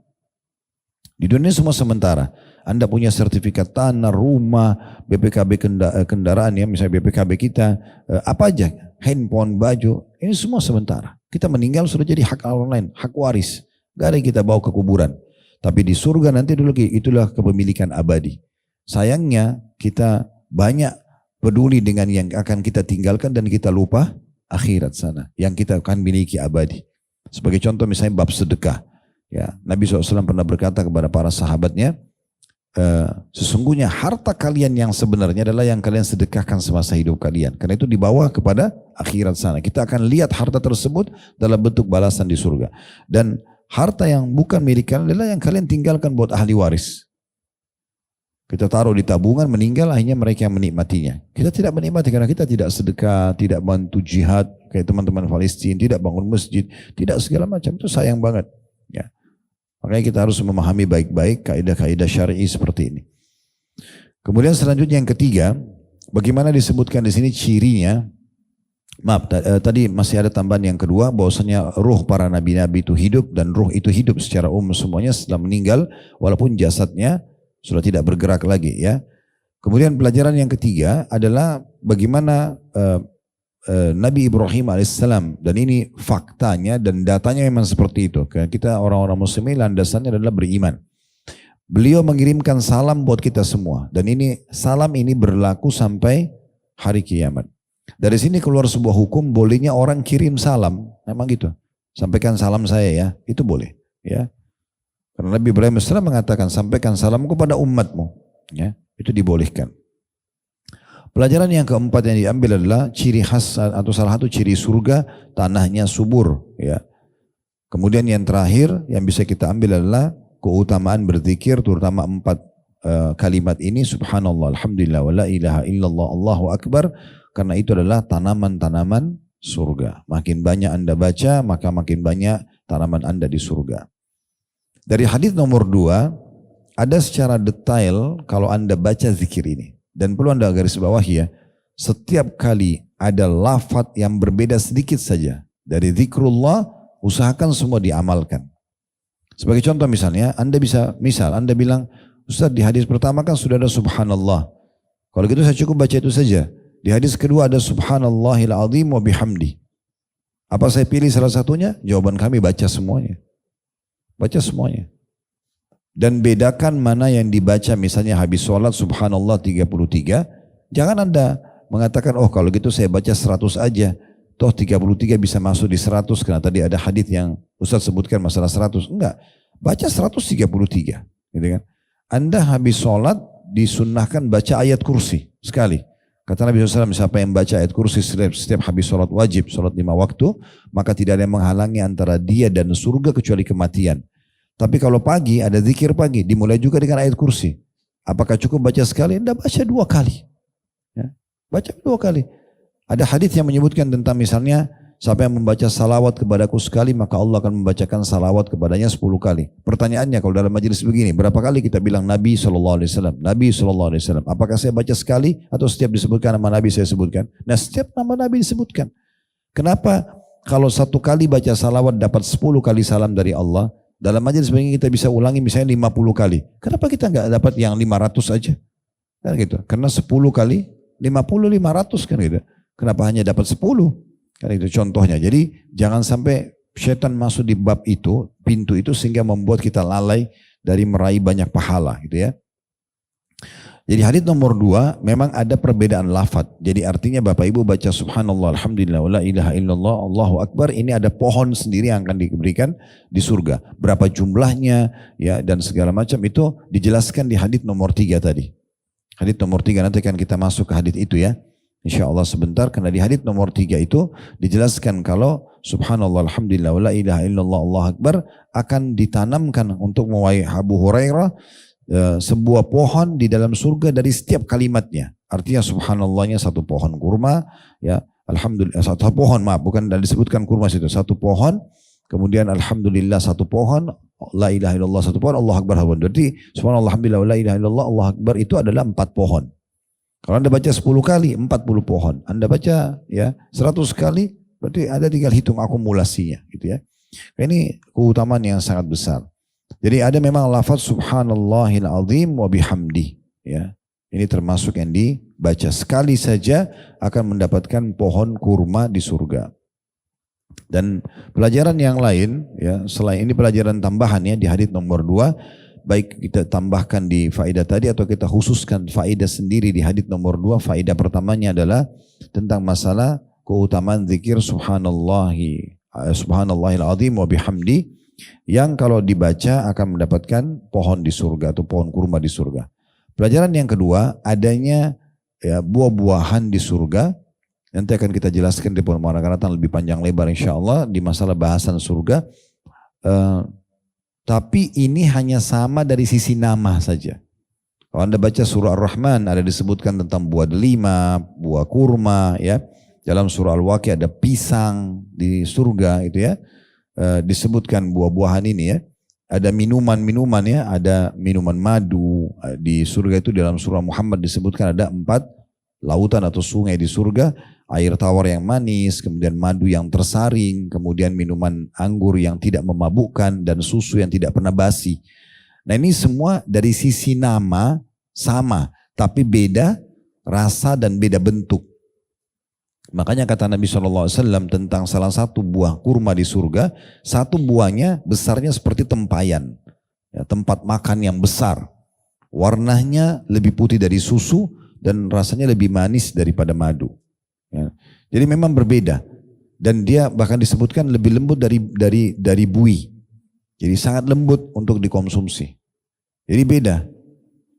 A: Di dunia semua sementara. Anda punya sertifikat tanah, rumah, BPKB kendaraan ya, misalnya BPKB kita, apa aja, handphone, baju, ini semua sementara. Kita meninggal sudah jadi hak orang lain, hak waris. Gak ada yang kita bawa ke kuburan. Tapi di surga nanti dulu itulah kepemilikan abadi. Sayangnya kita banyak peduli dengan yang akan kita tinggalkan dan kita lupa akhirat sana. Yang kita akan miliki abadi. Sebagai contoh misalnya bab sedekah. Ya, Nabi SAW pernah berkata kepada para sahabatnya, sesungguhnya harta kalian yang sebenarnya adalah yang kalian sedekahkan semasa hidup kalian. Karena itu dibawa kepada akhirat sana. Kita akan lihat harta tersebut dalam bentuk balasan di surga. Dan harta yang bukan milik kalian adalah yang kalian tinggalkan buat ahli waris. Kita taruh di tabungan, meninggal akhirnya mereka yang menikmatinya. Kita tidak menikmati karena kita tidak sedekah, tidak bantu jihad kayak teman-teman Palestina, tidak bangun masjid, tidak segala macam. Itu sayang banget. Ya. Makanya kita harus memahami baik-baik kaidah-kaidah syar'i seperti ini. Kemudian selanjutnya yang ketiga, bagaimana disebutkan di sini cirinya Maaf, tadi masih ada tambahan yang kedua, bahwasanya ruh para nabi-nabi itu hidup, dan ruh itu hidup secara umum semuanya setelah meninggal, walaupun jasadnya sudah tidak bergerak lagi ya. Kemudian pelajaran yang ketiga adalah bagaimana Nabi Ibrahim alaihissalam, dan ini faktanya dan datanya memang seperti itu. Kita orang-orang muslimin landasannya adalah beriman. Beliau mengirimkan salam buat kita semua, dan ini salam ini berlaku sampai hari kiamat. Dari sini keluar sebuah hukum bolehnya orang kirim salam, memang gitu. Sampaikan salam saya ya, itu boleh ya. Karena Nabi Ibrahim AS mengatakan sampaikan salamku kepada umatmu, ya, itu dibolehkan. Pelajaran yang keempat yang diambil adalah ciri khas atau salah satu ciri surga, tanahnya subur, ya. Kemudian yang terakhir yang bisa kita ambil adalah keutamaan berzikir, terutama 4 kalimat ini, subhanallah, alhamdulillah, wa la ilaha illallah, Allahu akbar, karena itu adalah tanaman-tanaman surga. Makin banyak Anda baca, maka makin banyak tanaman Anda di surga. Dari hadis nomor 2, ada secara detail kalau Anda baca zikir ini. Dan perlu Anda garis bawahi ya, setiap kali ada lafaz yang berbeda sedikit saja dari zikrullah, usahakan semua diamalkan. Sebagai contoh misalnya, Anda bilang, Ustaz di hadis pertama kan sudah ada subhanallah. Kalau gitu saya cukup baca itu saja. Di hadis kedua ada subhanallahil azim wa bihamdi. Apa saya pilih salah satunya? Jawaban kami baca semuanya. Baca semuanya. Dan bedakan mana yang dibaca, misalnya habis sholat subhanallah 33. Jangan Anda mengatakan, oh kalau gitu saya baca 100 aja. Toh 33 bisa masuk di 100 karena tadi ada hadis yang Ustaz sebutkan masalah 100. Enggak, baca 133. Gitu kan? Anda habis sholat disunnahkan baca ayat kursi sekali. Kata Nabi SAW, siapa yang baca ayat kursi setiap habis sholat wajib, sholat 5 waktu, maka tidak ada yang menghalangi antara dia dan surga kecuali kematian. Tapi kalau pagi ada zikir pagi, dimulai juga dengan ayat kursi. Apakah cukup baca sekali? Anda baca 2 kali. Ya. Baca 2 kali. Ada hadis yang menyebutkan tentang misalnya, siapa yang membaca salawat kepadaku sekali, maka Allah akan membacakan salawat kepadanya 10 kali. Pertanyaannya kalau dalam majelis begini, berapa kali kita bilang Nabi SAW? Nabi SAW. Apakah saya baca sekali atau setiap disebutkan nama Nabi saya sebutkan? Nah setiap nama Nabi disebutkan. Kenapa kalau 1 kali baca salawat dapat 10 kali salam dari Allah? Dalam majelis begini kita bisa ulangi misalnya 50 kali. Kenapa kita nggak dapat yang 500 aja? Kan gitu. Karena 10 kali 50, 500 kan gitu. Kenapa hanya dapat 10? Kan itu contohnya. Jadi jangan sampai setan masuk di bab itu, pintu itu, sehingga membuat kita lalai dari meraih banyak pahala gitu ya. Jadi hadis nomor 2 memang ada perbedaan lafaz. Jadi artinya Bapak Ibu baca subhanallah, alhamdulillah, wa la ilaha illallah, Allahu akbar, ini ada pohon sendiri yang akan diberikan di surga. Berapa jumlahnya ya dan segala macam itu dijelaskan di hadis nomor 3 tadi. Hadis nomor 3 nanti akan kita masuk ke hadis itu ya. Insya Allah sebentar, karena di hadis nomor 3 itu dijelaskan kalau subhanallah, alhamdulillah, wa la ilaha illallah, Allahu akbar akan ditanamkan untuk mewahai Abu Hurairah sebuah pohon di dalam surga dari setiap kalimatnya. Artinya subhanallahnya 1 pohon kurma, ya alhamdulillah 1 pohon, maaf bukan disebutkan kurma situ, 1 pohon, kemudian alhamdulillah 1 pohon, la ilaha illallah 1 pohon, Allah akbar. Berarti subhanallah, alhamdulillah, la ilaha illallah, Allah akbar itu adalah 4 pohon. Kalau Anda baca 10 kali 40 pohon, Anda baca ya 100 kali, berarti ada tinggal hitung akumulasinya gitu ya. Ini keutamaan yang sangat besar. Jadi ada memang lafaz subhanallahil azim wa bihamdi ya. Ini termasuk yang dibaca sekali saja akan mendapatkan pohon kurma di surga. Dan pelajaran yang lain ya, selain ini pelajaran tambahan ya di hadis nomor 2, baik kita tambahkan di faedah tadi atau kita khususkan faedah sendiri di hadis nomor 2. Faedah pertamanya adalah tentang masalah keutamaan zikir subhanallahil azim wa bihamdi, yang kalau dibaca akan mendapatkan pohon di surga atau pohon kurma di surga. Pelajaran yang kedua, adanya ya, buah-buahan di surga. Nanti akan kita jelaskan di pertemuan akan datang lebih panjang lebar insya Allah di masalah bahasan surga. Tapi ini hanya sama dari sisi nama saja. Kalau Anda baca surah Ar-Rahman ada disebutkan tentang buah delima, buah kurma ya. Dalam surah Al-Waqi ada pisang di surga itu ya. Disebutkan buah-buahan ini ya. Ada minuman-minuman ya, ada minuman madu di surga itu. Dalam surah Muhammad disebutkan ada 4 lautan atau sungai di surga, air tawar yang manis, kemudian madu yang tersaring, kemudian minuman anggur yang tidak memabukkan, dan susu yang tidak pernah basi. Nah ini semua dari sisi nama sama, tapi beda rasa dan beda bentuk. Makanya kata Nabi SAW tentang salah satu buah kurma di surga, satu buahnya besarnya seperti tempayan, ya, tempat makan yang besar. Warnanya lebih putih dari susu dan rasanya lebih manis daripada madu. Ya. Jadi memang berbeda. Dan dia bahkan disebutkan lebih lembut dari buih. Jadi sangat lembut untuk dikonsumsi. Jadi beda.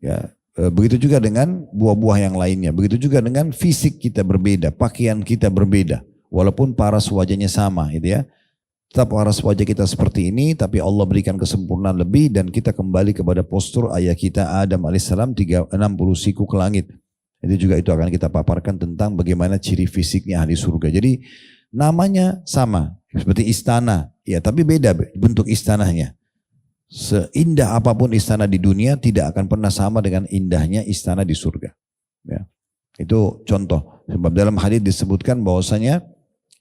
A: Ya. Begitu juga dengan buah-buah yang lainnya. Begitu juga dengan fisik kita berbeda, pakaian kita berbeda. Walaupun paras wajahnya sama, gitu ya. Tetap paras wajah kita seperti ini, tapi Allah berikan kesempurnaan lebih dan kita kembali kepada postur ayah kita Adam alaihissalam 60 siku ke langit. Itu juga itu akan kita paparkan tentang bagaimana ciri fisiknya ahli surga. Jadi namanya sama, seperti istana, ya tapi beda bentuk istananya. Seindah apapun istana di dunia tidak akan pernah sama dengan indahnya istana di surga. Ya. Itu contoh. Sebab dalam hadis disebutkan bahwasanya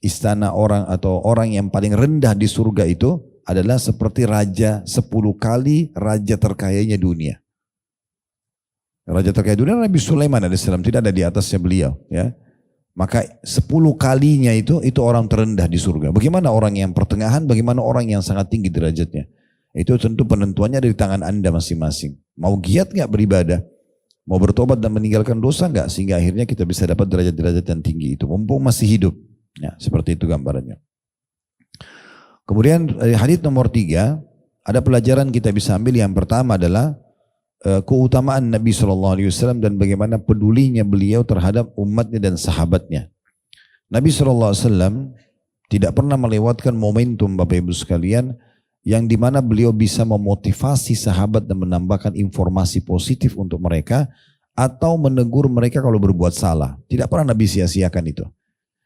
A: istana orang atau orang yang paling rendah di surga itu adalah seperti raja 10 kali raja terkayanya dunia. Raja terkaya dunia Nabi Sulaiman alaihissalam, tidak ada di atasnya beliau. Ya. Maka 10 kalinya itu orang terendah di surga. Bagaimana orang yang pertengahan, bagaimana orang yang sangat tinggi derajatnya. Itu tentu penentuannya dari tangan Anda masing-masing. Mau giat gak beribadah? Mau bertobat dan meninggalkan dosa gak? Sehingga akhirnya kita bisa dapat derajat-derajat yang tinggi itu. Mumpung masih hidup. Ya, seperti itu gambarannya. Kemudian hadits nomor 3. Ada pelajaran kita bisa ambil. Yang pertama adalah keutamaan Nabi SAW dan bagaimana pedulinya beliau terhadap umatnya dan sahabatnya. Nabi SAW tidak pernah melewatkan momentum Bapak Ibu sekalian yang dimana beliau bisa memotivasi sahabat dan menambahkan informasi positif untuk mereka atau menegur mereka kalau berbuat salah. Tidak pernah Nabi sia-siakan itu.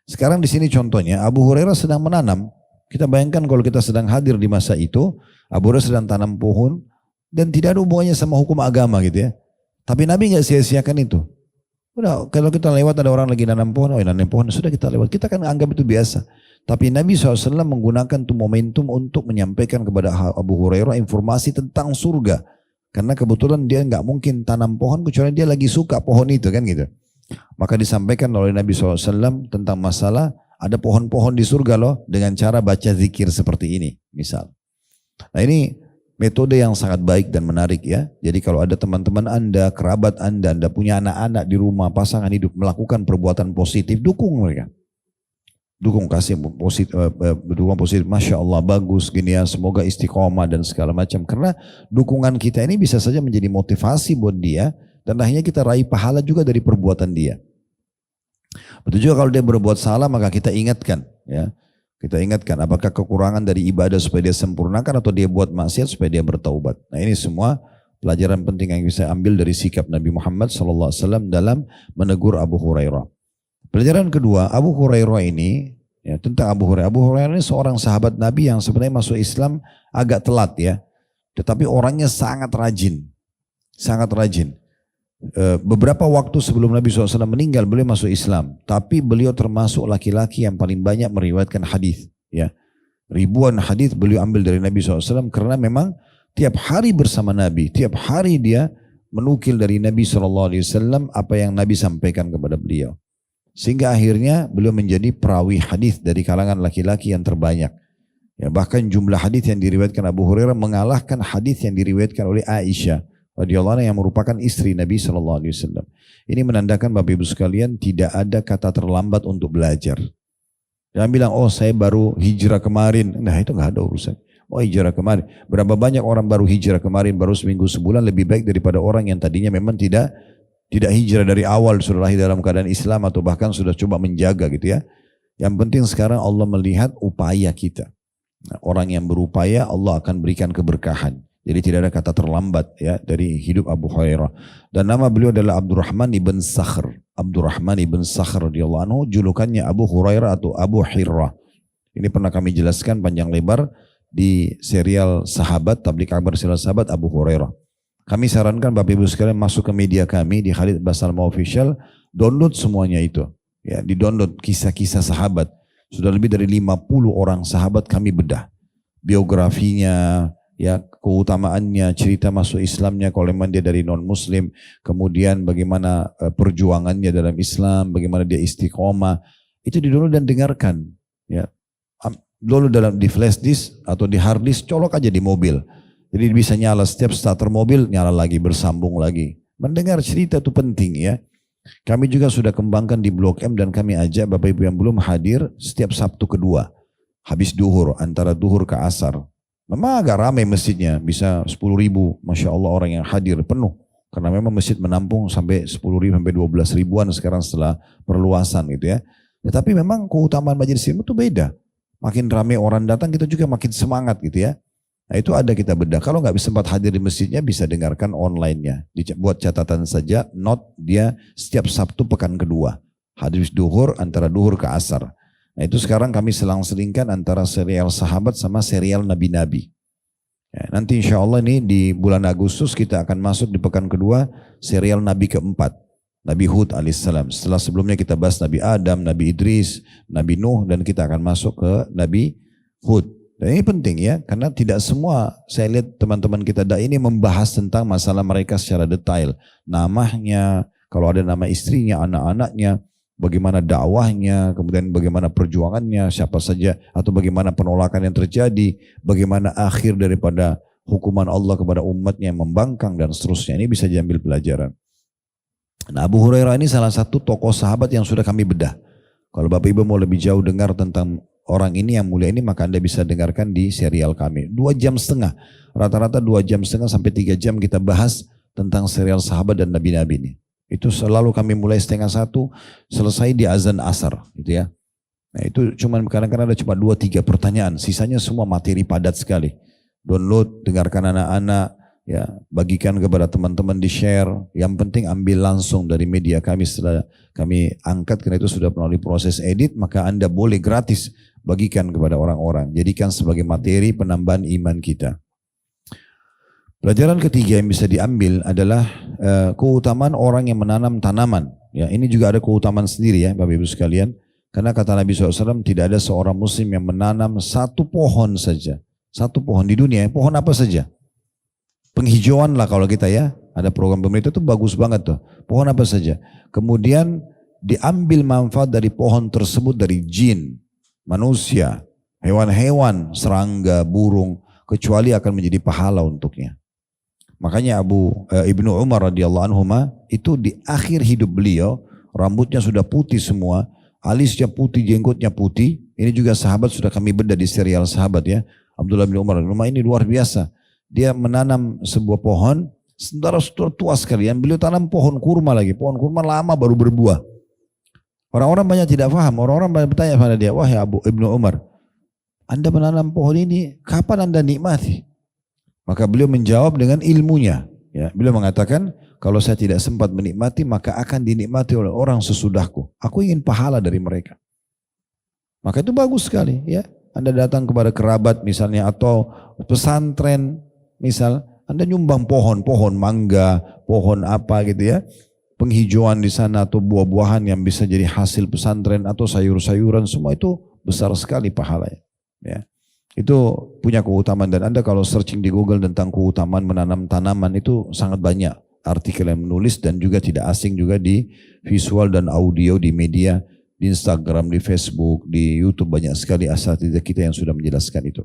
A: Sekarang di sini contohnya Abu Hurairah sedang menanam. Kita bayangkan kalau kita sedang hadir di masa itu, Abu Hurairah sedang tanam pohon dan tidak ada hubungannya sama hukum agama gitu ya. Tapi Nabi nggak sia-siakan itu. Udah, kalau kita lewat ada orang lagi nanam pohon, nanam pohon sudah kita lewat. Kita kan anggap itu biasa. Tapi Nabi SAW menggunakan itu momentum untuk menyampaikan kepada Abu Hurairah informasi tentang surga. Karena kebetulan dia nggak mungkin tanam pohon kecuali dia lagi suka pohon itu kan gitu. Maka disampaikan oleh Nabi SAW tentang masalah ada pohon-pohon di surga loh dengan cara baca zikir seperti ini misal. Nah ini metode yang sangat baik dan menarik ya. Jadi kalau ada teman-teman Anda, kerabat Anda punya anak-anak di rumah, pasangan hidup melakukan perbuatan positif, dukung mereka. Dukung, kasih positif, dukungan positif, Masya Allah bagus gini ya, semoga istiqomah dan segala macam. Karena dukungan kita ini bisa saja menjadi motivasi buat dia dan akhirnya kita raih pahala juga dari perbuatan dia. Betul juga kalau dia berbuat salah maka kita ingatkan ya. Kita ingatkan apakah kekurangan dari ibadah supaya dia sempurnakan atau dia buat maksiat supaya dia bertaubat. Nah ini semua pelajaran penting yang bisa ambil dari sikap Nabi Muhammad SAW dalam menegur Abu Hurairah. Pelajaran kedua, Abu Hurairah ini, ya, tentang Abu Hurairah. Abu Hurairah ini seorang sahabat Nabi yang sebenarnya masuk Islam agak telat ya. Tetapi orangnya sangat rajin. Sangat rajin. Beberapa waktu sebelum Nabi SAW meninggal, beliau masuk Islam. Tapi beliau termasuk laki-laki yang paling banyak meriwayatkan hadis. Ya. Ribuan hadis beliau ambil dari Nabi SAW karena memang tiap hari bersama Nabi. Tiap hari dia menukil dari Nabi SAW apa yang Nabi sampaikan kepada beliau. Sehingga akhirnya beliau menjadi perawi hadis dari kalangan laki-laki yang terbanyak. Ya, bahkan jumlah hadis yang diriwayatkan Abu Hurairah mengalahkan hadis yang diriwayatkan oleh Aisyah radhiyallahu anha yang merupakan istri Nabi SAW. Ini menandakan Bapak Ibu sekalian tidak ada kata terlambat untuk belajar. Jangan bilang, oh saya baru hijrah kemarin. Nah itu nggak ada urusan. Oh hijrah kemarin. Berapa banyak orang baru hijrah kemarin, baru seminggu sebulan lebih baik daripada orang yang tadinya memang tidak hijrah dari awal, sudah lahir dalam keadaan Islam atau bahkan sudah coba menjaga gitu ya. Yang penting sekarang Allah melihat upaya kita. Nah, orang yang berupaya Allah akan berikan keberkahan. Jadi tidak ada kata terlambat ya dari hidup Abu Hurairah. Dan nama beliau adalah Abdurrahman ibn Sakhr. Abdurrahman ibn Sakhr radhiyallahu anhu, julukannya Abu Hurairah atau Abu Hirrah. Ini pernah kami jelaskan panjang lebar di serial Sahabat, Tablik Akbar serial Sahabat Abu Hurairah. Kami sarankan Bapak Ibu sekalian masuk ke media kami di Khalid Basalma Official, Download semuanya itu. Ya, di-download kisah-kisah sahabat. Sudah lebih dari 50 orang sahabat kami bedah. Biografinya, ya keutamaannya, cerita masuk Islamnya kalau memang dia dari non-muslim, kemudian bagaimana perjuangannya dalam Islam, bagaimana dia istiqomah, itu di-download dan dengarkan. Ya, dulu di flash disk atau di hard disk, colok aja di mobil. Jadi bisa nyala setiap starter mobil, nyala lagi, bersambung lagi. Mendengar cerita itu penting ya. Kami juga sudah kembangkan di Blok M dan kami ajak Bapak Ibu yang belum hadir setiap Sabtu kedua. Habis duhur, antara duhur ke asar. Memang agak ramai masjidnya, bisa 10.000, Masya Allah orang yang hadir penuh. Karena memang masjid menampung sampai 10.000 sampai 12 ribuan sekarang setelah perluasan gitu ya. Tetapi memang keutamaan majelis ilmu itu beda. Makin ramai orang datang kita juga makin semangat gitu ya. Nah itu ada kita bedah. Kalau nggak sempat hadir di masjidnya bisa dengarkan online-nya. Buat catatan saja, note dia setiap Sabtu pekan kedua. Hadis duhur antara duhur ke asar. Nah itu sekarang kami selang-selingkan antara serial sahabat sama serial nabi-nabi. Ya, nanti insya Allah ini di bulan Agustus kita akan masuk di pekan kedua serial nabi keempat. Nabi Hud alaihissalam. Setelah sebelumnya kita bahas Nabi Adam, Nabi Idris, Nabi Nuh dan kita akan masuk ke Nabi Hud. Dan ini penting ya, karena tidak semua saya lihat teman-teman kita ini membahas tentang masalah mereka secara detail. Namanya, kalau ada nama istrinya, anak-anaknya, bagaimana dakwahnya, kemudian bagaimana perjuangannya, siapa saja, atau bagaimana penolakan yang terjadi, bagaimana akhir daripada hukuman Allah kepada umatnya yang membangkang dan seterusnya. Ini bisa diambil pelajaran. Nah Abu Hurairah ini salah satu tokoh sahabat yang sudah kami bedah. Kalau Bapak Ibu mau lebih jauh dengar tentang orang ini yang mulia ini, maka Anda bisa dengarkan di serial kami. 2,5 jam. Rata-rata 2,5 jam sampai 3 jam kita bahas tentang serial sahabat dan nabi-nabi ini. Itu selalu kami mulai 12:30, selesai di azan asar. Gitu ya. Nah itu kadang-kadang ada cuma 2-3 pertanyaan. Sisanya semua materi padat sekali. Download, dengarkan anak-anak, ya bagikan kepada teman-teman, di share. Yang penting ambil langsung dari media kami setelah kami angkat, karena itu sudah melalui proses edit, maka Anda boleh gratis bagikan kepada orang-orang. Jadikan sebagai materi penambahan iman kita. Pelajaran ketiga yang bisa diambil adalah keutamaan orang yang menanam tanaman. Ya, ini juga ada keutamaan sendiri ya Bapak Ibu sekalian. Karena kata Nabi SAW, tidak ada seorang muslim yang menanam satu pohon saja. Satu pohon di dunia, pohon apa saja. Penghijauan lah kalau kita ya. Ada program pemerintah itu bagus banget tuh. Pohon apa saja. Kemudian diambil manfaat dari pohon tersebut dari jin, manusia, hewan-hewan, serangga, burung, kecuali akan menjadi pahala untuknya. Makanya Ibnu Umar radhiyallahu anhu itu di akhir hidup beliau, rambutnya sudah putih semua, alisnya putih, jenggotnya putih. Ini juga sahabat sudah kami bedah di serial sahabat ya. Abdullah bin Umar ini luar biasa. Dia menanam sebuah pohon, sementara sudah tua sekalian. Beliau tanam pohon kurma lagi, pohon kurma lama baru berbuah. Orang-orang banyak tidak paham, orang-orang banyak bertanya pada dia, wahai Ibnu Umar, Anda menanam pohon ini, kapan Anda nikmati? Maka beliau menjawab dengan ilmunya. Ya, beliau mengatakan, kalau saya tidak sempat menikmati, maka akan dinikmati oleh orang sesudahku. Aku ingin pahala dari mereka. Maka itu bagus sekali. Ya, Anda datang kepada kerabat misalnya, atau pesantren misal, Anda nyumbang pohon mangga, pohon apa gitu ya. Penghijauan di sana atau buah-buahan yang bisa jadi hasil pesantren atau sayur-sayuran, semua itu besar sekali pahalanya. Ya. Itu punya keutamaan, dan Anda kalau searching di Google tentang keutamaan menanam tanaman itu sangat banyak artikel yang menulis, dan juga tidak asing juga di visual dan audio di media, di Instagram, di Facebook, di YouTube banyak sekali asatidz kita yang sudah menjelaskan itu.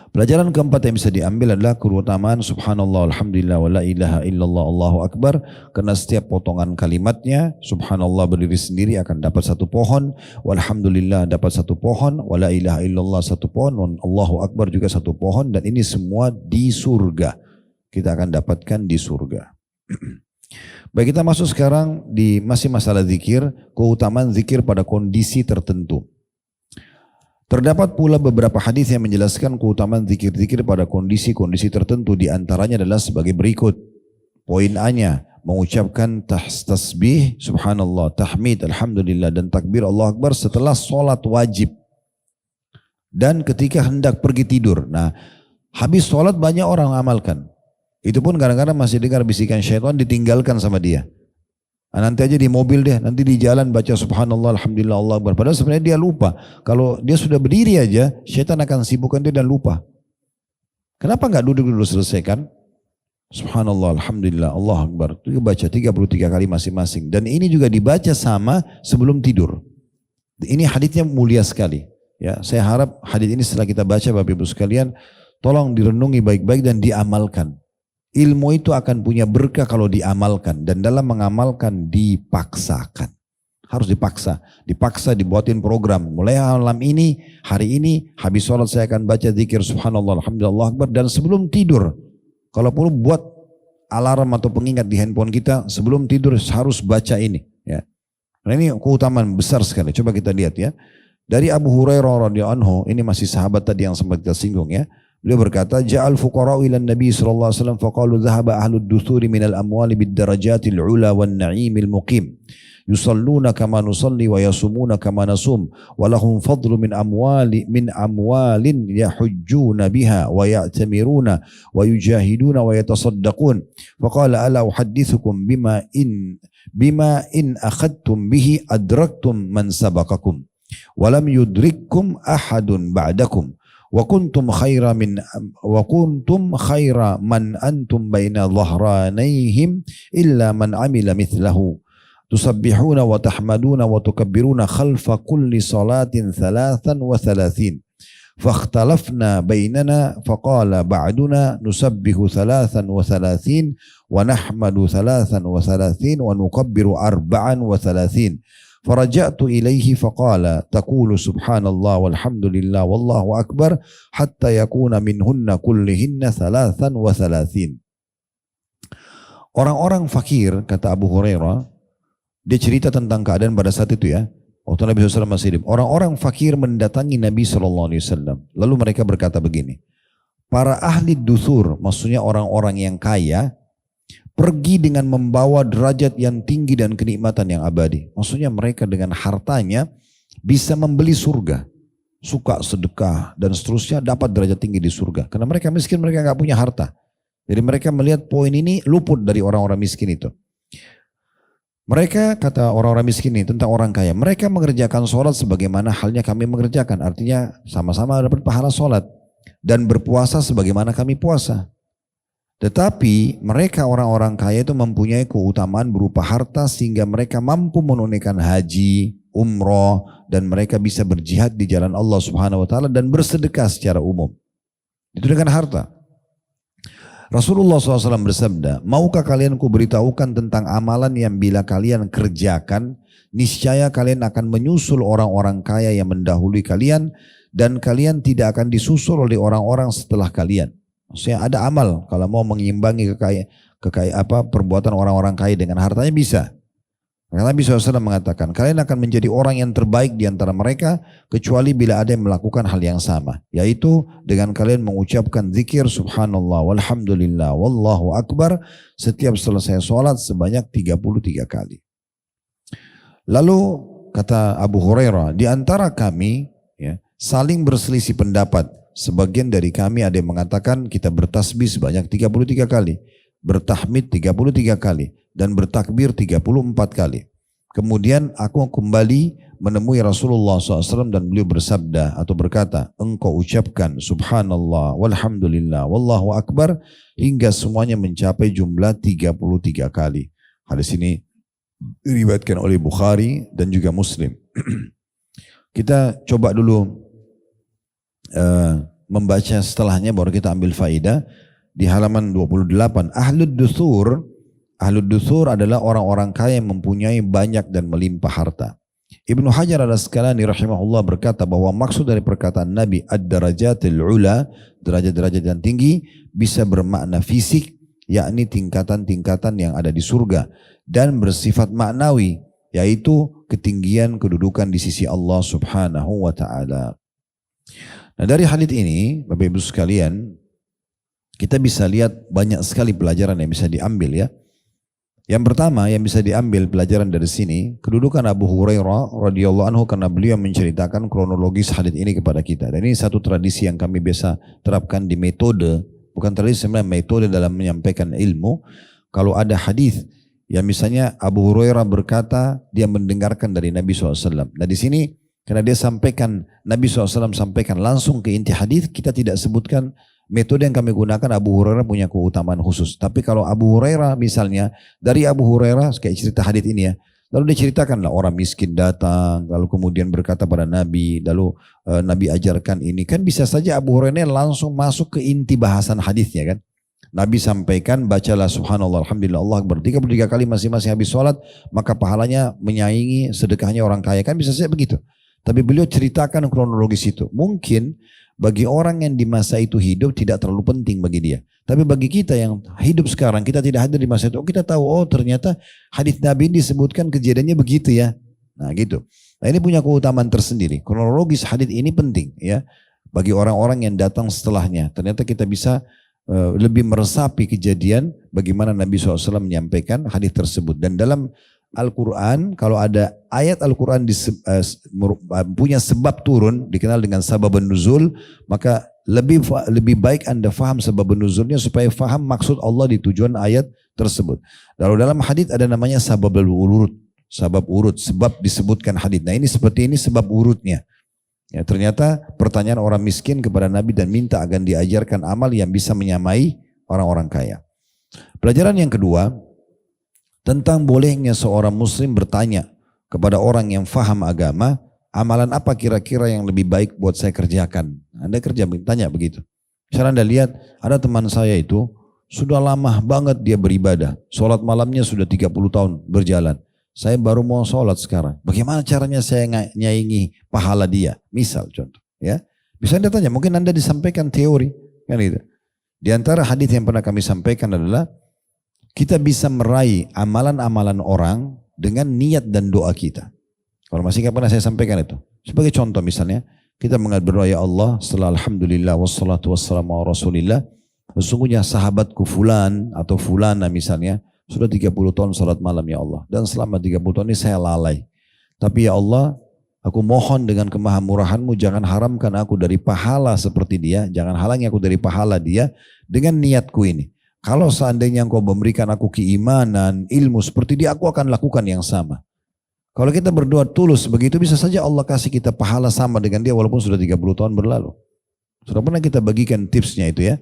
A: Pelajaran keempat yang bisa diambil adalah keutamaan subhanallah, alhamdulillah, wa la ilaha illallah, Allahu akbar. Karena setiap potongan kalimatnya, subhanallah berdiri sendiri akan dapat satu pohon, walhamdulillah dapat satu pohon, wa la ilaha illallah satu pohon, dan Allahu akbar juga satu pohon, dan ini semua di surga. Kita akan dapatkan di surga. Baik, kita masuk sekarang di masih masalah zikir, keutamaan zikir pada kondisi tertentu. Terdapat pula beberapa hadis yang menjelaskan keutamaan zikir-zikir pada kondisi-kondisi tertentu. Di antaranya adalah sebagai berikut. Poin A-nya, mengucapkan tasbih, subhanallah, tahmid, alhamdulillah, dan takbir Allah Akbar setelah sholat wajib. Dan ketika hendak pergi tidur. Nah, habis sholat banyak orang amalkan. Itu pun kadang-kadang masih dengar bisikan syaitan, ditinggalkan sama dia. Nanti aja di mobil deh, nanti di jalan baca subhanallah, alhamdulillah, Allah Akbar. Padahal sebenarnya dia lupa. Kalau dia sudah berdiri aja, syaitan akan sibukkan dia dan lupa. Kenapa nggak duduk dulu selesaikan? Subhanallah, alhamdulillah, Allah Akbar. Itu baca 33 kali masing-masing. Dan ini juga dibaca sama sebelum tidur. Ini haditsnya mulia sekali. Ya, saya harap hadits ini setelah kita baca Bapak Ibu sekalian, tolong direnungi baik-baik dan diamalkan. Ilmu itu akan punya berkah kalau diamalkan, dan dalam mengamalkan dipaksakan. Harus dipaksa dibuatin program. Mulai malam ini, hari ini, habis sholat saya akan baca zikir subhanallah, alhamdulillah, Allah Akbar. Dan sebelum tidur, kalau perlu buat alarm atau pengingat di handphone kita, sebelum tidur harus baca ini. Ya. Nah, ini keutamaan besar sekali. Coba kita lihat ya. Dari Abu Hurairah radhiyallahu anhu, ini masih sahabat tadi yang sempat kita singgung ya. Beliau berkata, ja'al fuqara'u ila Nabi sallallahu alaihi wasallam faqalu dhahaba ahlud duthuri minal amwali bid darajatil ula wan na'imil muqim. Yusalluna kama nusalli wa yasumuna kama nasum wa lahum fadlu min amwalin yahujjuna biha wa ya'tamiruna wa yujahiduna wa yatasaddaqun. Faqala ala uhaddithukum bima in akhadtum bihi adraktum man sabaqakum wa lam yudrikkum ahadun ba'dakum. وكنتم خير من أنتم بين ظهرانيهم إلا من عمل مثله تسبحون وتحمدون وتكبرون خلف كل صلاة 33 فاختلفنا بيننا فقال بعدنا نسبح 33 ونحمد 33 ونكبر 34 فرجعت إليه فقال تقول سبحان الله والحمد لله والله أكبر حتى يكون منهن كلهن 33. Orang-orang fakir, kata Abu Hurairah, dia cerita tentang keadaan pada saat itu ya, waktu Nabi SAW masih hidup. Orang-orang fakir mendatangi Nabi SAW, lalu mereka berkata begini, para ahli dusur, maksudnya orang-orang yang kaya, pergi dengan membawa derajat yang tinggi dan kenikmatan yang abadi. Maksudnya mereka dengan hartanya bisa membeli surga. Suka sedekah dan seterusnya dapat derajat tinggi di surga. Karena mereka miskin, mereka nggak punya harta. Jadi mereka melihat poin ini luput dari orang-orang miskin itu. Mereka, kata orang-orang miskin ini tentang orang kaya, mereka mengerjakan sholat sebagaimana halnya kami mengerjakan. Artinya sama-sama dapat pahala sholat. Dan berpuasa sebagaimana kami puasa. Tetapi mereka orang-orang kaya itu mempunyai keutamaan berupa harta sehingga mereka mampu menunaikan haji, umroh, dan mereka bisa berjihad di jalan Allah Subhanahu wa taala dan bersedekah secara umum. Itu dengan harta. Rasulullah SAW bersabda, maukah kalian ku beritahukan tentang amalan yang bila kalian kerjakan, niscaya kalian akan menyusul orang-orang kaya yang mendahului kalian dan kalian tidak akan disusul oleh orang-orang setelah kalian. Maksudnya ada amal kalau mau mengimbangi perbuatan orang-orang kaya dengan hartanya bisa. Karena Nabi SAW mengatakan kalian akan menjadi orang yang terbaik di antara mereka kecuali bila ada yang melakukan hal yang sama, yaitu dengan kalian mengucapkan zikir subhanallah walhamdulillah wallahu akbar setiap selesai sholat sebanyak 33 kali. Lalu kata Abu Hurairah, di antara kami ya, saling berselisih pendapat. Sebagian dari kami ada yang mengatakan kita bertasbih sebanyak 33 kali, bertahmid 33 kali, dan bertakbir 34 kali. Kemudian aku kembali menemui Rasulullah SAW dan beliau bersabda atau berkata, engkau ucapkan subhanallah walhamdulillah wallahu akbar hingga semuanya mencapai jumlah 33 kali. Hadis ini diriwayatkan oleh Bukhari dan juga Muslim. Kita coba dulu membaca setelahnya baru kita ambil faidah di halaman 28. Ahlud dusur adalah orang-orang kaya yang mempunyai banyak dan melimpah harta. Ibnu Hajar al-Asqalani rahimahullah berkata bahwa maksud dari perkataan Nabi ad-darajatil ula, derajat-derajat yang tinggi, bisa bermakna fisik, yakni tingkatan-tingkatan yang ada di surga, dan bersifat maknawi, yaitu ketinggian kedudukan di sisi Allah Subhanahu wa taala. Nah, dari hadits ini Bapak Ibu sekalian, kita bisa lihat banyak sekali pelajaran yang bisa diambil ya. Yang pertama yang bisa diambil pelajaran dari sini, kedudukan Abu Hurairah radhiyallahu anhu karena beliau menceritakan kronologis hadits ini kepada kita. Dan ini satu tradisi yang kami biasa terapkan di metode, bukan tradisi sebenarnya, metode dalam menyampaikan ilmu. Kalau ada hadis Ya misalnya Abu Hurairah berkata dia mendengarkan dari Nabi SAW. Nah di sini karena dia sampaikan, Nabi SAW sampaikan langsung ke inti hadis, kita tidak sebutkan metode yang kami gunakan. Abu Hurairah punya keutamaan khusus. Tapi kalau Abu Hurairah misalnya, dari Abu Hurairah kayak cerita hadis ini ya, lalu dia ceritakan lah orang miskin datang, lalu kemudian berkata pada Nabi, lalu Nabi ajarkan ini. Kan bisa saja Abu Hurairah langsung masuk ke inti bahasan hadisnya kan. Nabi sampaikan, bacalah subhanallah, alhamdulillah, Allah akbar 33 kali masing-masing habis sholat, maka pahalanya menyaingi sedekahnya orang kaya. Kan bisa saja begitu. Tapi beliau ceritakan kronologis itu. Mungkin bagi orang yang di masa itu hidup tidak terlalu penting bagi dia. Tapi bagi kita yang hidup sekarang, kita tidak hadir di masa itu, kita tahu, oh ternyata hadis Nabi disebutkan kejadiannya begitu ya. Nah gitu. Nah ini punya keutamaan tersendiri. Kronologis hadis ini penting ya. Bagi orang-orang yang datang setelahnya. Ternyata kita bisa lebih meresapi kejadian bagaimana Nabi SAW menyampaikan hadis tersebut. Dan dalam Al-Quran, kalau ada ayat Al-Quran punya sebab turun, dikenal dengan sababun nuzul, maka lebih baik Anda faham sababun nuzulnya supaya faham maksud Allah di tujuan ayat tersebut. Lalu dalam hadis ada namanya sababul urut, sebab disebutkan hadis. Nah ini seperti ini sebab urutnya. Ya, ternyata pertanyaan orang miskin kepada Nabi dan minta agar diajarkan amal yang bisa menyamai orang-orang kaya. Pelajaran yang kedua, tentang bolehnya seorang muslim bertanya kepada orang yang faham agama, amalan apa kira-kira yang lebih baik buat saya kerjakan? Anda tanya begitu. Misalnya Anda lihat, ada teman saya itu, sudah lama banget dia beribadah. Sholat malamnya sudah 30 tahun berjalan. Saya baru mau sholat sekarang. Bagaimana caranya saya nyaingi pahala dia? Misal contoh. Ya, bisa Anda tanya, mungkin Anda disampaikan teori. Kan gitu. Di antara hadis yang pernah kami sampaikan adalah, kita bisa meraih amalan-amalan orang dengan niat dan doa kita. Kalau masih ingat pernah saya sampaikan itu. Sebagai contoh misalnya, kita berdoa, ya Allah, setelah alhamdulillah wassalatu wassalamu ala rasulillah, sesungguhnya sahabatku fulan atau fulana misalnya, sudah 30 tahun salat malam ya Allah. Dan selama 30 tahun ini saya lalai. Tapi ya Allah, aku mohon dengan kemahamurahanmu jangan haramkan aku dari pahala seperti dia. Jangan halangi aku dari pahala dia dengan niatku ini. Kalau seandainya engkau memberikan aku keimanan, ilmu seperti dia, aku akan lakukan yang sama. Kalau kita berdoa tulus begitu, bisa saja Allah kasih kita pahala sama dengan dia walaupun sudah 30 tahun berlalu. Sudah pernah kita bagikan tipsnya itu ya.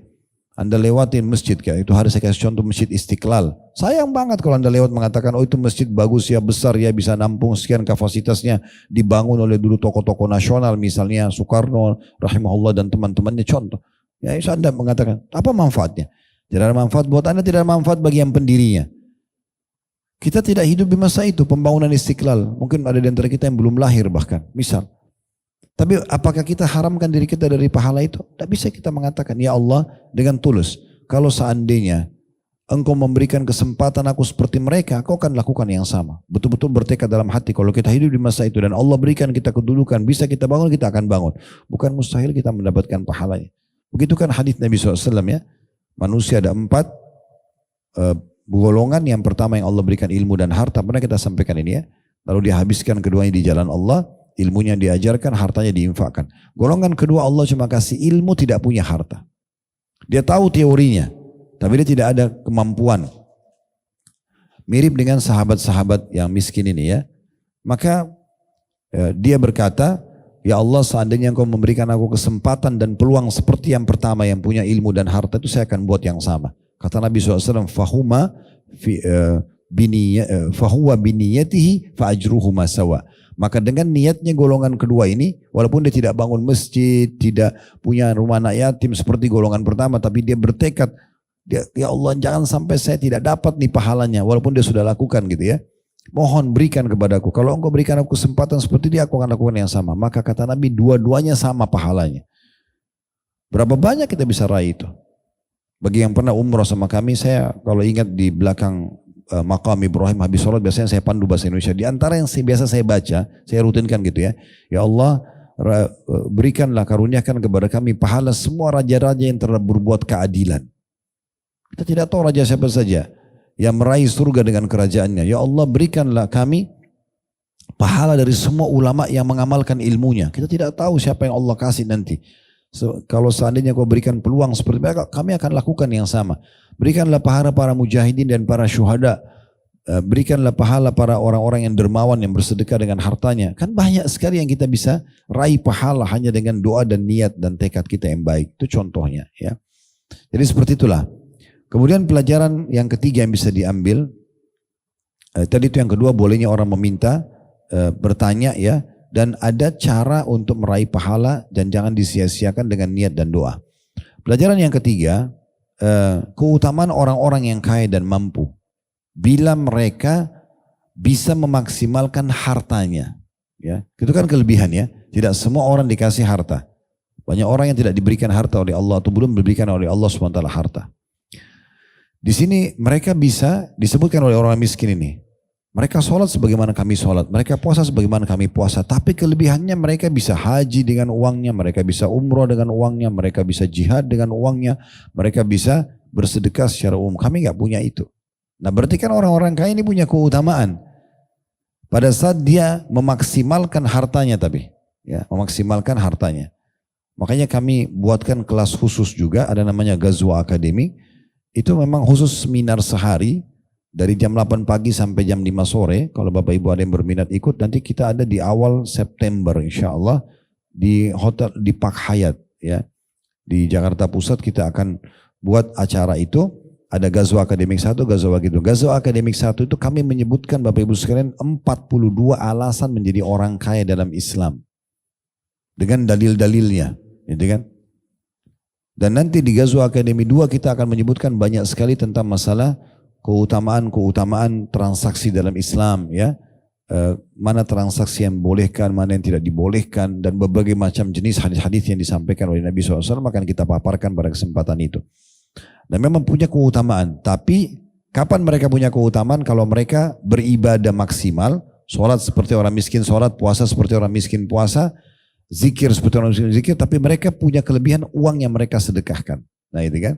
A: Anda lewatin masjid, kayak itu hari saya kasih contoh Masjid Istiqlal. Sayang banget kalau Anda lewat mengatakan, oh itu masjid bagus ya, besar ya, bisa nampung sekian kapasitasnya, dibangun oleh dulu tokoh-tokoh nasional, misalnya Soekarno, rahimahullah dan teman-temannya, contoh. Ya itu Anda mengatakan, apa manfaatnya? Tidak ada manfaat buat Anda, tidak ada manfaat bagi yang pendirinya. Kita tidak hidup di masa itu, pembangunan Istiqlal. Mungkin ada di antara kita yang belum lahir bahkan, misal. Tapi apakah kita haramkan diri kita dari pahala itu? Tidak bisa kita mengatakan, ya Allah dengan tulus. Kalau seandainya engkau memberikan kesempatan aku seperti mereka, kau akan lakukan yang sama. Betul-betul bertekad dalam hati. Kalau kita hidup di masa itu dan Allah berikan kita kedudukan, bisa kita bangun, kita akan bangun. Bukan mustahil kita mendapatkan pahalanya. Begitu kan hadis Nabi SAW ya. Manusia ada 4 golongan. Yang pertama yang Allah berikan ilmu dan harta. Pernah kita sampaikan ini ya. Lalu dihabiskan keduanya di jalan Allah. Ilmunya diajarkan, hartanya diinfakkan. Golongan kedua Allah cuma kasih ilmu, tidak punya harta. Dia tahu teorinya, tapi dia tidak ada kemampuan. Mirip dengan sahabat-sahabat yang miskin ini ya. Maka dia berkata, ya Allah seandainya engkau memberikan aku kesempatan dan peluang seperti yang pertama yang punya ilmu dan harta itu, saya akan buat yang sama. Kata Nabi SAW, fahuwa biniyatihi fa'ajruhuma sawa. Maka dengan niatnya golongan kedua ini, walaupun dia tidak bangun masjid, tidak punya rumah anak yatim seperti golongan pertama, tapi dia bertekad, ya Allah jangan sampai saya tidak dapat nih pahalanya, walaupun dia sudah lakukan gitu ya. Mohon berikan kepadaku, kalau engkau berikan aku kesempatan seperti dia, aku akan lakukan yang sama. Maka kata Nabi, dua-duanya sama pahalanya. Berapa banyak kita bisa raih itu? Bagi yang pernah umrah sama kami, saya kalau ingat di belakang Maqam Ibrahim habis sholat biasanya saya pandu bahasa Indonesia. Di antara yang biasa saya baca, saya rutinkan gitu ya. Ya Allah berikanlah, karuniakan kepada kami pahala semua raja-raja yang telah berbuat keadilan. Kita tidak tahu raja siapa saja yang meraih surga dengan kerajaannya. Ya Allah berikanlah kami pahala dari semua ulama yang mengamalkan ilmunya. Kita tidak tahu siapa yang Allah kasih nanti. Kalau seandainya kau berikan peluang seperti mereka, kami akan lakukan yang sama. Berikanlah pahala para mujahidin dan para syuhada berikanlah pahala para orang-orang yang dermawan yang bersedekah dengan hartanya. Kan banyak sekali yang kita bisa raih pahala hanya dengan doa dan niat dan tekad kita yang baik. Itu contohnya ya. Jadi seperti itulah. Kemudian pelajaran yang ketiga yang bisa diambil, tadi itu yang kedua, bolehnya orang meminta, bertanya ya, dan ada cara untuk meraih pahala dan jangan disia-siakan dengan niat dan doa. Pelajaran yang ketiga, keutamaan orang-orang yang kaya dan mampu bila mereka bisa memaksimalkan hartanya. Ya, itu kan kelebihan ya. Tidak semua orang dikasih harta. Banyak orang yang tidak diberikan harta oleh Allah atau belum diberikan oleh Allah SWT harta. Di sini mereka bisa disebutkan oleh orang miskin ini. Mereka sholat sebagaimana kami sholat. Mereka puasa sebagaimana kami puasa. Tapi kelebihannya mereka bisa haji dengan uangnya. Mereka bisa umroh dengan uangnya. Mereka bisa jihad dengan uangnya. Mereka bisa bersedekah secara umum. Kami nggak punya itu. Nah berarti kan orang-orang kaya ini punya keutamaan. Pada saat dia memaksimalkan hartanya tapi. Ya, memaksimalkan hartanya. Makanya kami buatkan kelas khusus juga. Ada namanya Ghazwa Academy. Itu memang khusus seminar sehari dari jam 8 pagi sampai jam 5 sore. Kalau Bapak Ibu ada yang berminat ikut, nanti kita ada di awal September insya Allah di hotel di Park Hyatt ya. Di Jakarta Pusat kita akan buat acara itu. Ada Ghazwa Akademik 1, Ghazwa gitu. Ghazwa Akademik 1 itu kami menyebutkan Bapak Ibu sekalian 42 alasan menjadi orang kaya dalam Islam. Dengan dalil-dalilnya, gitu kan? Dan nanti di Ghazwa Akademi 2 kita akan menyebutkan banyak sekali tentang masalah keutamaan transaksi dalam Islam ya. Mana transaksi yang bolehkan, mana yang tidak dibolehkan, dan berbagai macam jenis hadis-hadis yang disampaikan oleh Nabi SAW akan kita paparkan pada kesempatan itu. Dan memang punya keutamaan, tapi kapan mereka punya keutamaan? Kalau mereka beribadah maksimal, sholat seperti orang miskin sholat, puasa seperti orang miskin puasa, zikir seperti orang miskin zikir, tapi mereka punya kelebihan uang yang mereka sedekahkan. Nah itu kan,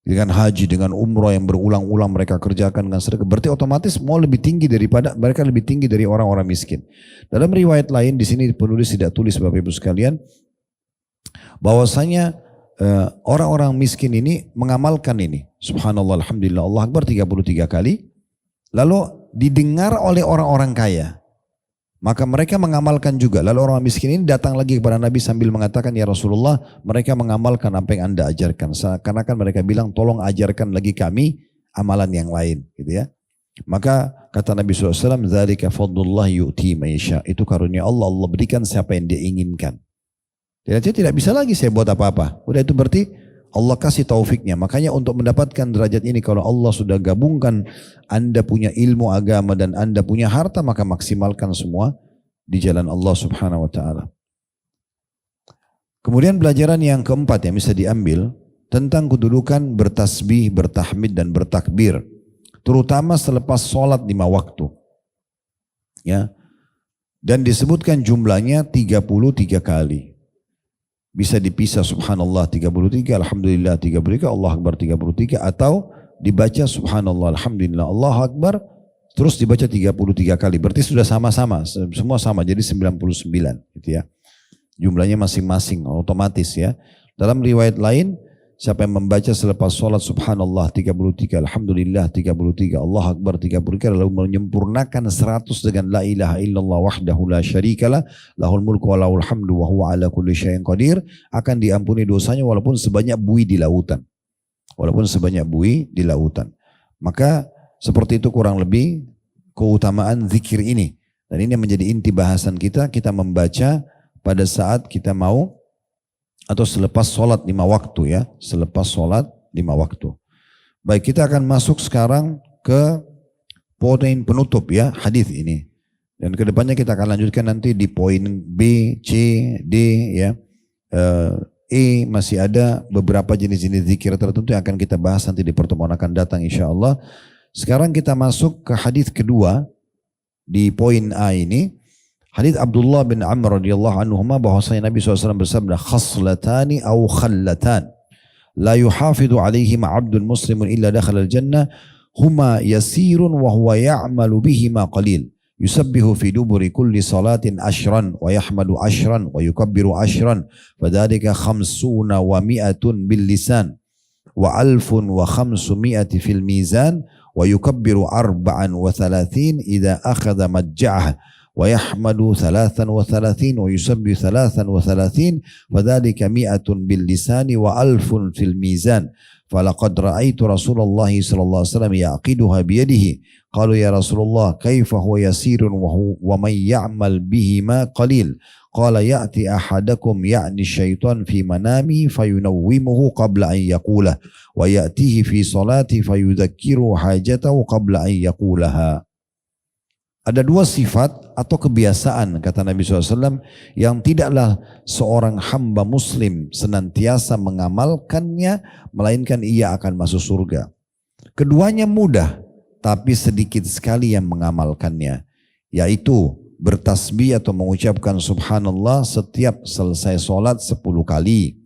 A: dengan haji, dengan umroh yang berulang-ulang mereka kerjakan dengan sedekah, berarti otomatis mau lebih tinggi daripada mereka, lebih tinggi dari orang-orang miskin. Dalam riwayat lain di sini penulis tidak tulis Bapak Ibu sekalian, bahwasanya orang-orang miskin ini mengamalkan ini, subhanallah, alhamdulillah, Allah Akbar 33 kali, lalu didengar oleh orang-orang kaya. Maka mereka mengamalkan juga. Lalu orang miskin ini datang lagi kepada Nabi sambil mengatakan, ya Rasulullah, mereka mengamalkan apa yang Anda ajarkan. Karena kan mereka bilang, tolong ajarkan lagi kami amalan yang lain. Gitu ya. Maka kata Nabi SAW, Dzalika fadlullah yu'ti man yasha. Itu karunia Allah, Allah berikan siapa yang dia inginkan. Dia tidak bisa lagi saya buat apa-apa. Udah itu berarti Allah kasih taufiknya. Makanya untuk mendapatkan derajat ini, kalau Allah sudah gabungkan Anda punya ilmu agama dan Anda punya harta, maka maksimalkan semua di jalan Allah Subhanahu wa ta'ala. Kemudian pelajaran yang keempat yang bisa diambil tentang kedudukan bertasbih, bertahmid dan bertakbir, terutama selepas sholat 5 waktu. Ya. Dan disebutkan jumlahnya 33 kali. Bisa dipisah subhanallah 33, alhamdulillah 33, Allah Akbar 33, atau dibaca subhanallah, alhamdulillah, Allah Akbar, terus dibaca 33 kali. Berarti sudah sama-sama, semua sama, jadi 99 gitu ya. Jumlahnya masing-masing, otomatis ya. Dalam riwayat lain, siapa yang membaca selepas sholat subhanallah 33, alhamdulillah 33, Allah Akbar 33, lalu menyempurnakan 100 dengan la ilaha illallah wahdahu la syarikalah, lahul mulku wa lahul hamdu wa huwa ala kulli syai'in qadir, akan diampuni dosanya walaupun sebanyak buih di lautan. Walaupun sebanyak buih di lautan. Maka seperti itu kurang lebih keutamaan zikir ini. Dan ini menjadi inti bahasan kita membaca pada saat kita mau atau selepas sholat 5 waktu ya, selepas sholat 5 waktu. Baik, kita akan masuk sekarang ke poin penutup ya hadis ini. Dan kedepannya kita akan lanjutkan nanti di poin B, C, D ya, E, masih ada beberapa jenis-jenis zikir tertentu yang akan kita bahas nanti di pertemuan akan datang insya Allah. Sekarang kita masuk ke hadis kedua di poin A ini. Hadits Abdullah bin Amr radhiyallahu anhuma bahwasanya Nabi SAW bersabda, khaslatani aw khallatan la yuhafidhu alaihima 'abdun muslimun illa dakhala al-jannah huma yasirun wa huwa ya'malu bihima qalil yusabbihu fi duburi kulli salatin ashran wa yahmadu ashran wa yukabbiru ashran fadhalika khamsuna wa mi'atun bil lisan wa alfun wa khamsumi'ati fil mizan ويكبر 34 إذا أخذ مجعه ويحمد 33 ويسبح 33 فذلك 100 باللسان و1000 في الميزان فلقد رأيت رسول الله صلى الله عليه وسلم يعقدها بيده قالوا يا رسول الله كيف هو يسير ومن يعمل بهما قليل قال يأتي أحدكم يعني الشيطان في منامه فينومه قبل أن يقوله ويأتيه في صلاته فيذكره حاجته قبل أن يقولها. Ada dua sifat atau kebiasaan kata Nabi SAW yang tidaklah seorang hamba muslim senantiasa mengamalkannya melainkan ia akan masuk surga. Keduanya mudah tapi sedikit sekali yang mengamalkannya, yaitu bertasbih atau mengucapkan subhanallah setiap selesai sholat 10 kali,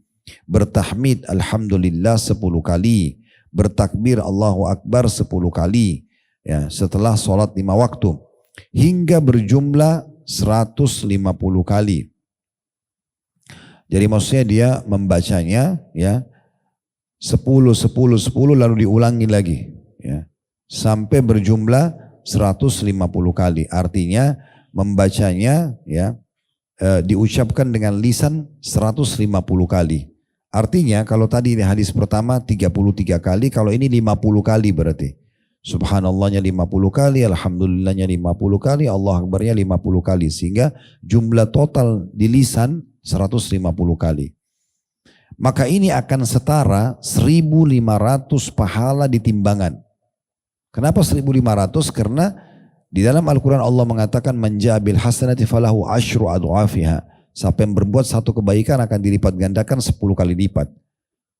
A: bertahmid alhamdulillah 10 kali, bertakbir Allahu Akbar 10 kali ya, setelah sholat 5 waktu. Hingga berjumlah 150 kali. Jadi maksudnya dia membacanya ya 10 lalu diulangi lagi ya sampai berjumlah 150 kali. Artinya membacanya ya diucapkan dengan lisan 150 kali. Artinya kalau tadi ini hadis pertama 33 kali, kalau ini 50 kali berarti. Subhanallahnya 50 kali, alhamdulillahnya 50 kali, Allah Akbarnya 50 kali. Sehingga jumlah total di lisan 150 kali. Maka ini akan setara 1.500 pahala di timbangan. Kenapa 1.500? Karena di dalam Al-Quran Allah mengatakan menjabil hasanati falahu asyru adwafiha. Siapa yang berbuat satu kebaikan akan dilipat gandakan 10 kali lipat.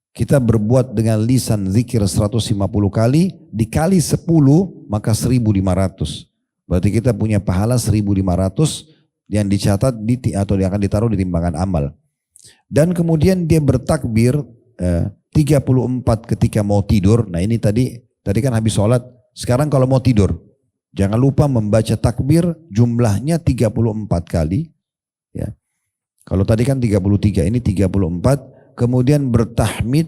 A: Kita berbuat dengan lisan zikir 150 kali, dikali 10 maka 1.500. Berarti kita punya pahala 1.500 yang dicatat atau yang akan ditaruh di timbangan amal. Dan kemudian dia bertakbir 34 ketika mau tidur. Nah ini tadi kan habis sholat. Sekarang kalau mau tidur, jangan lupa membaca takbir jumlahnya 34 kali. Ya. Kalau tadi kan 33, ini 34. Kemudian bertahmid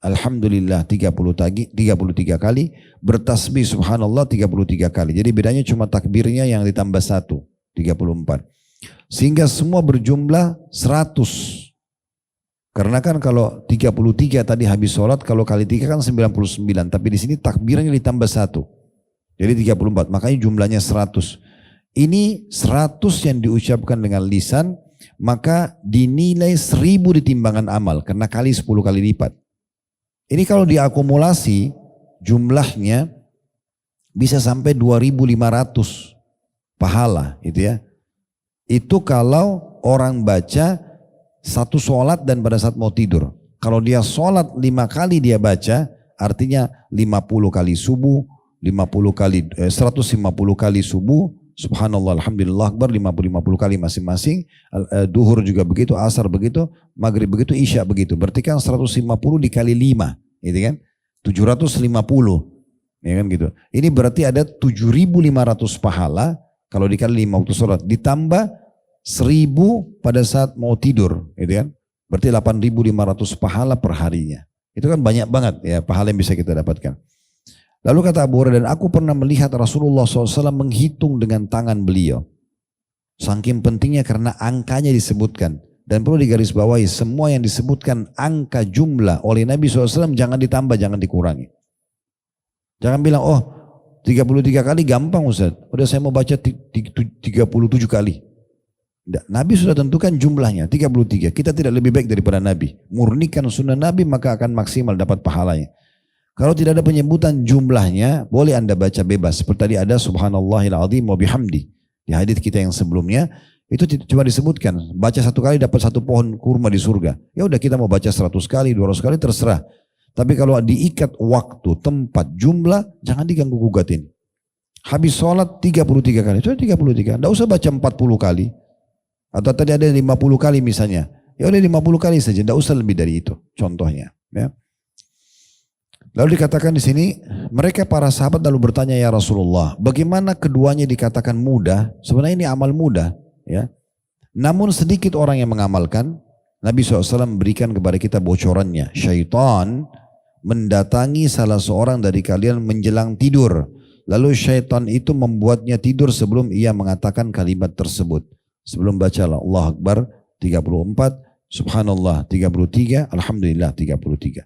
A: alhamdulillah 33 kali, bertasbih subhanallah 33 kali. Jadi bedanya cuma takbirnya yang ditambah 1, 34. Sehingga semua berjumlah 100. Karena kan kalau 33 tadi habis sholat, kalau kali 3 kan 99. Tapi di sini takbirnya ditambah 1. Jadi 34, makanya jumlahnya 100. Ini 100 yang diucapkan dengan lisan, maka dinilai 1.000 di timbangan amal karena kali 10 kali lipat. Ini kalau diakumulasi jumlahnya bisa sampai 2.500 pahala itu ya. Itu kalau orang baca satu sholat dan pada saat mau tidur. Kalau dia sholat 5 kali dia baca, artinya 50 kali subuh, 150 kali subuh, subhanallah, alhamdulillah akbar 50 kali masing-masing. Duhur juga begitu, asar begitu, maghrib begitu, isya begitu. Berarti kan 150 dikali 5, gitu kan? 750, ya kan gitu. Ini berarti ada 7.500 pahala kalau dikali 5 waktu sholat, ditambah 1.000 pada saat mau tidur, gitu kan? Berarti 8.500 pahala per harinya. Itu kan banyak banget ya pahala yang bisa kita dapatkan. Lalu kata Abu Hurairah, dan aku pernah melihat Rasulullah SAW menghitung dengan tangan beliau. Saking pentingnya karena angkanya disebutkan. Dan perlu digarisbawahi, semua yang disebutkan angka jumlah oleh Nabi SAW jangan ditambah, jangan dikurangi. Jangan bilang, oh 33 kali gampang Ustaz. Udah saya mau baca 37 kali. Tidak. Nabi sudah tentukan jumlahnya, 33. Kita tidak lebih baik daripada Nabi. Murnikan sunnah Nabi maka akan maksimal dapat pahalanya. Kalau tidak ada penyebutan jumlahnya, boleh Anda baca bebas. Seperti tadi ada subhanallahil azim wa bihamdi. Di hadits kita yang sebelumnya, itu cuma disebutkan. Baca 1 kali dapat 1 pohon kurma di surga. Ya udah kita mau baca 100 kali, 200 kali terserah. Tapi kalau diikat waktu, tempat, jumlah, jangan diganggu gugatin. Habis sholat 33 kali. Itu 33. Tidak usah baca 40 kali. Atau tadi ada 50 kali misalnya. Ya udah 50 kali saja. Tidak usah lebih dari itu. Contohnya. Ya. Lalu dikatakan di sini, mereka para sahabat lalu bertanya, ya Rasulullah, bagaimana keduanya dikatakan mudah? Sebenarnya ini amal mudah, ya. Namun sedikit orang yang mengamalkan. Nabi SAW memberikan kepada kita bocorannya. Syaitan mendatangi salah seorang dari kalian menjelang tidur. Lalu syaitan itu membuatnya tidur sebelum ia mengatakan kalimat tersebut. Sebelum bacalah Allah Akbar 34, Subhanallah 33, Alhamdulillah 33.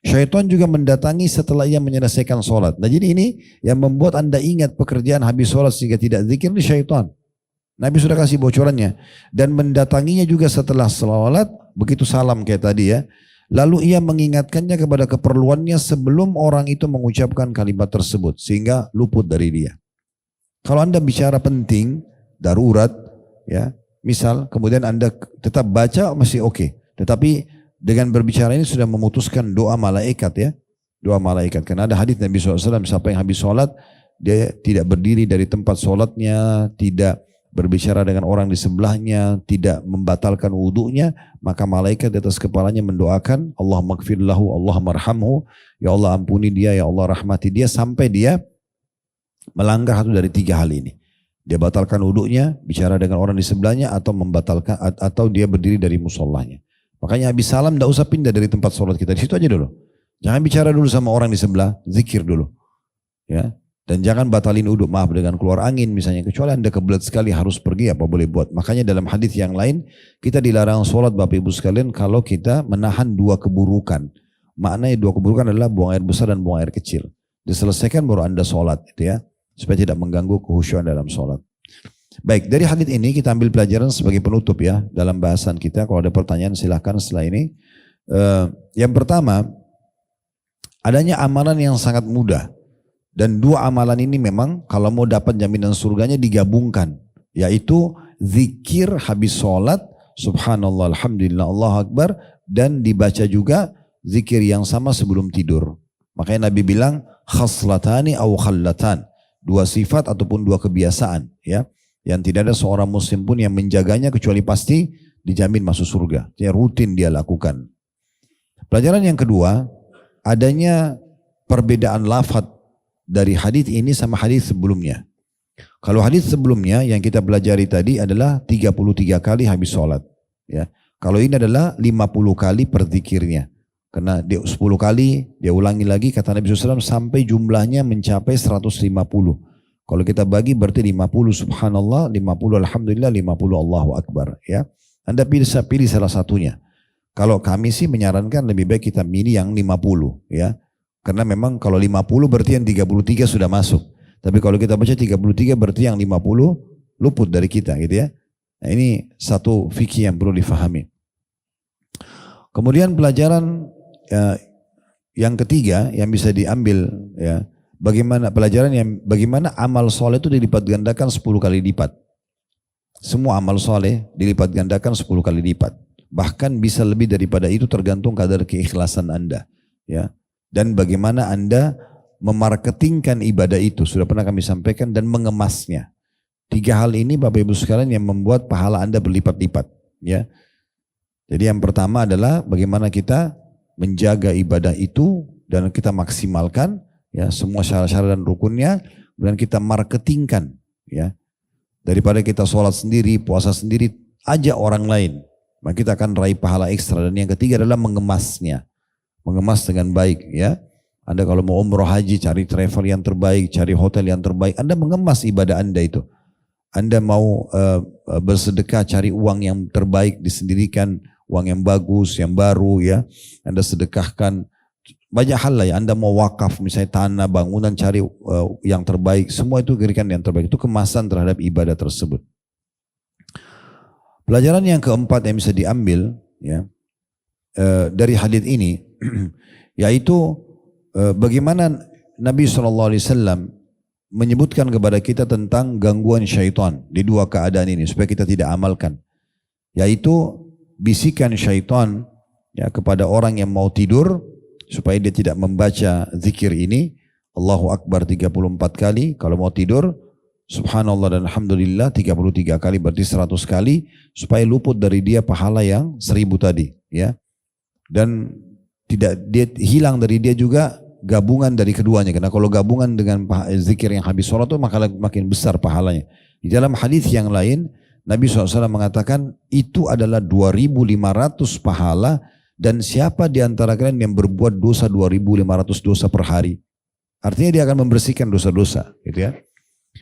A: Syaitan juga mendatangi setelah ia menyelesaikan sholat. Nah jadi ini yang membuat anda ingat pekerjaan habis sholat sehingga tidak zikir, ini syaitan. Nabi sudah kasih bocorannya. Dan mendatanginya juga setelah sholat, begitu salam kayak tadi ya. Lalu ia mengingatkannya kepada keperluannya sebelum orang itu mengucapkan kalimat tersebut. Sehingga luput dari dia. Kalau anda bicara penting, darurat, ya, misal kemudian anda tetap baca masih oke. Tetapi dengan berbicara ini sudah memutuskan doa malaikat ya. Doa malaikat. Karena ada hadis Nabi SAW, siapa yang habis sholat, dia tidak berdiri dari tempat sholatnya, tidak berbicara dengan orang di sebelahnya, tidak membatalkan wudunya, maka malaikat di atas kepalanya mendoakan, Allah maghfirlahu, Allah marhamhu, ya Allah ampuni dia, ya Allah rahmati dia, sampai dia melanggar satu dari tiga hal ini. Dia batalkan wudunya, bicara dengan orang di sebelahnya, atau membatalkan, atau dia berdiri dari musallahnya. Makanya habis salam tidak usah pindah dari tempat sholat kita, di situ aja dulu. Jangan bicara dulu sama orang di sebelah, zikir dulu. Ya. Dan jangan batalin wudhu, maaf dengan keluar angin misalnya, kecuali anda kebelet sekali harus pergi apa boleh buat. Makanya dalam hadis yang lain kita dilarang sholat Bapak Ibu sekalian kalau kita menahan dua keburukan. Maknanya dua keburukan adalah buang air besar dan buang air kecil. Diselesaikan baru anda sholat gitu ya, supaya tidak mengganggu khusyuan dalam sholat. Baik, dari hadis ini kita ambil pelajaran sebagai penutup ya dalam bahasan kita. Kalau ada pertanyaan silahkan setelah ini. Yang pertama, adanya amalan yang sangat mudah. Dan dua amalan ini memang kalau mau dapat jaminan surganya digabungkan. Yaitu zikir habis sholat, subhanallah, alhamdulillah, Allah Akbar. Dan dibaca juga zikir yang sama sebelum tidur. Makanya Nabi bilang, khaslatani au khallatan. Dua sifat ataupun dua kebiasaan. Ya, yang tidak ada seorang muslim pun yang menjaganya kecuali pasti dijamin masuk surga. Yang rutin dia lakukan. Pelajaran yang kedua, adanya perbedaan lafaz dari hadis ini sama hadis sebelumnya. Kalau hadis sebelumnya yang kita pelajari tadi adalah 33 kali habis sholat. Ya. Kalau ini adalah 50 kali per zikirnya. Karena dia 10 kali, dia ulangi lagi kata Nabi SAW sampai jumlahnya mencapai 150. Kalau kita bagi berarti 50 subhanallah, 50 alhamdulillah, 50 Allahu Akbar. Ya. Anda bisa pilih salah satunya. Kalau kami sih menyarankan lebih baik kita pilih yang 50. Ya. Karena memang kalau 50 berarti yang 33 sudah masuk. Tapi kalau kita baca 33 berarti yang 50 luput dari kita gitu ya. Nah ini satu fikih yang perlu difahami. Kemudian pelajaran yang ketiga yang bisa diambil ya. Bagaimana amal soleh itu dilipat gandakan 10 kali lipat. Semua amal soleh dilipat gandakan 10 kali lipat. Bahkan bisa lebih daripada itu tergantung kadar keikhlasan Anda. Ya. Dan bagaimana Anda memarketingkan ibadah itu. Sudah pernah kami sampaikan dan mengemasnya. 3 hal ini Bapak Ibu sekalian yang membuat pahala Anda berlipat-lipat. Ya. Jadi yang pertama adalah bagaimana kita menjaga ibadah itu dan kita maksimalkan ya semua syarat-syarat dan rukunnya. Dan kita marketingkan. Ya. Daripada kita sholat sendiri, puasa sendiri, ajak orang lain. Maka kita akan raih pahala ekstra. Dan yang ketiga adalah mengemasnya. Mengemas dengan baik ya. Anda kalau mau umroh haji cari travel yang terbaik, cari hotel yang terbaik. Anda mengemas ibadah Anda itu. Anda mau bersedekah cari uang yang terbaik, disendirikan uang yang bagus, yang baru ya. Anda sedekahkan banyak hal lah ya. Anda mau wakaf misalnya tanah, bangunan cari yang terbaik. Semua itu berikan yang terbaik. Itu kemasan terhadap ibadah tersebut. Pelajaran yang keempat yang bisa diambil ya dari hadis ini yaitu bagaimana Nabi SAW menyebutkan kepada kita tentang gangguan syaitan di dua keadaan ini supaya kita tidak amalkan, yaitu bisikan syaitan ya kepada orang yang mau tidur supaya dia tidak membaca zikir ini Allahu Akbar 34 kali kalau mau tidur, subhanallah dan alhamdulillah 33 kali berarti 100 kali supaya luput dari dia pahala yang 1000 tadi ya. Dan tidak dia hilang dari dia juga gabungan dari keduanya. Karena kalau gabungan dengan zikir yang habis sholat itu maka makin besar pahalanya. Di dalam hadis yang lain Nabi SAW mengatakan itu adalah 2500 pahala Dan siapa di antara kalian yang berbuat dosa 2.500 dosa per hari? Artinya dia akan membersihkan dosa-dosa, gitu ya.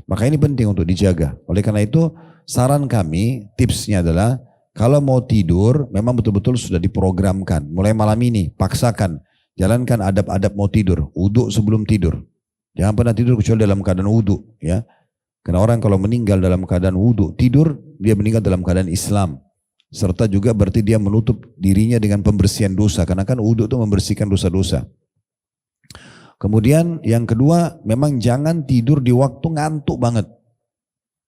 A: Maka ini penting untuk dijaga. Oleh karena itu, saran kami, tipsnya adalah kalau mau tidur, memang betul-betul sudah diprogramkan. Mulai malam ini, paksakan, jalankan adab-adab mau tidur, wudu sebelum tidur. Jangan pernah tidur kecuali dalam keadaan wudu, ya. Karena orang kalau meninggal dalam keadaan wudu, tidur, dia meninggal dalam keadaan Islam. Serta juga berarti dia menutup dirinya dengan pembersihan dosa. Karena kan wudu itu membersihkan dosa-dosa. Kemudian yang kedua, memang jangan tidur di waktu ngantuk banget.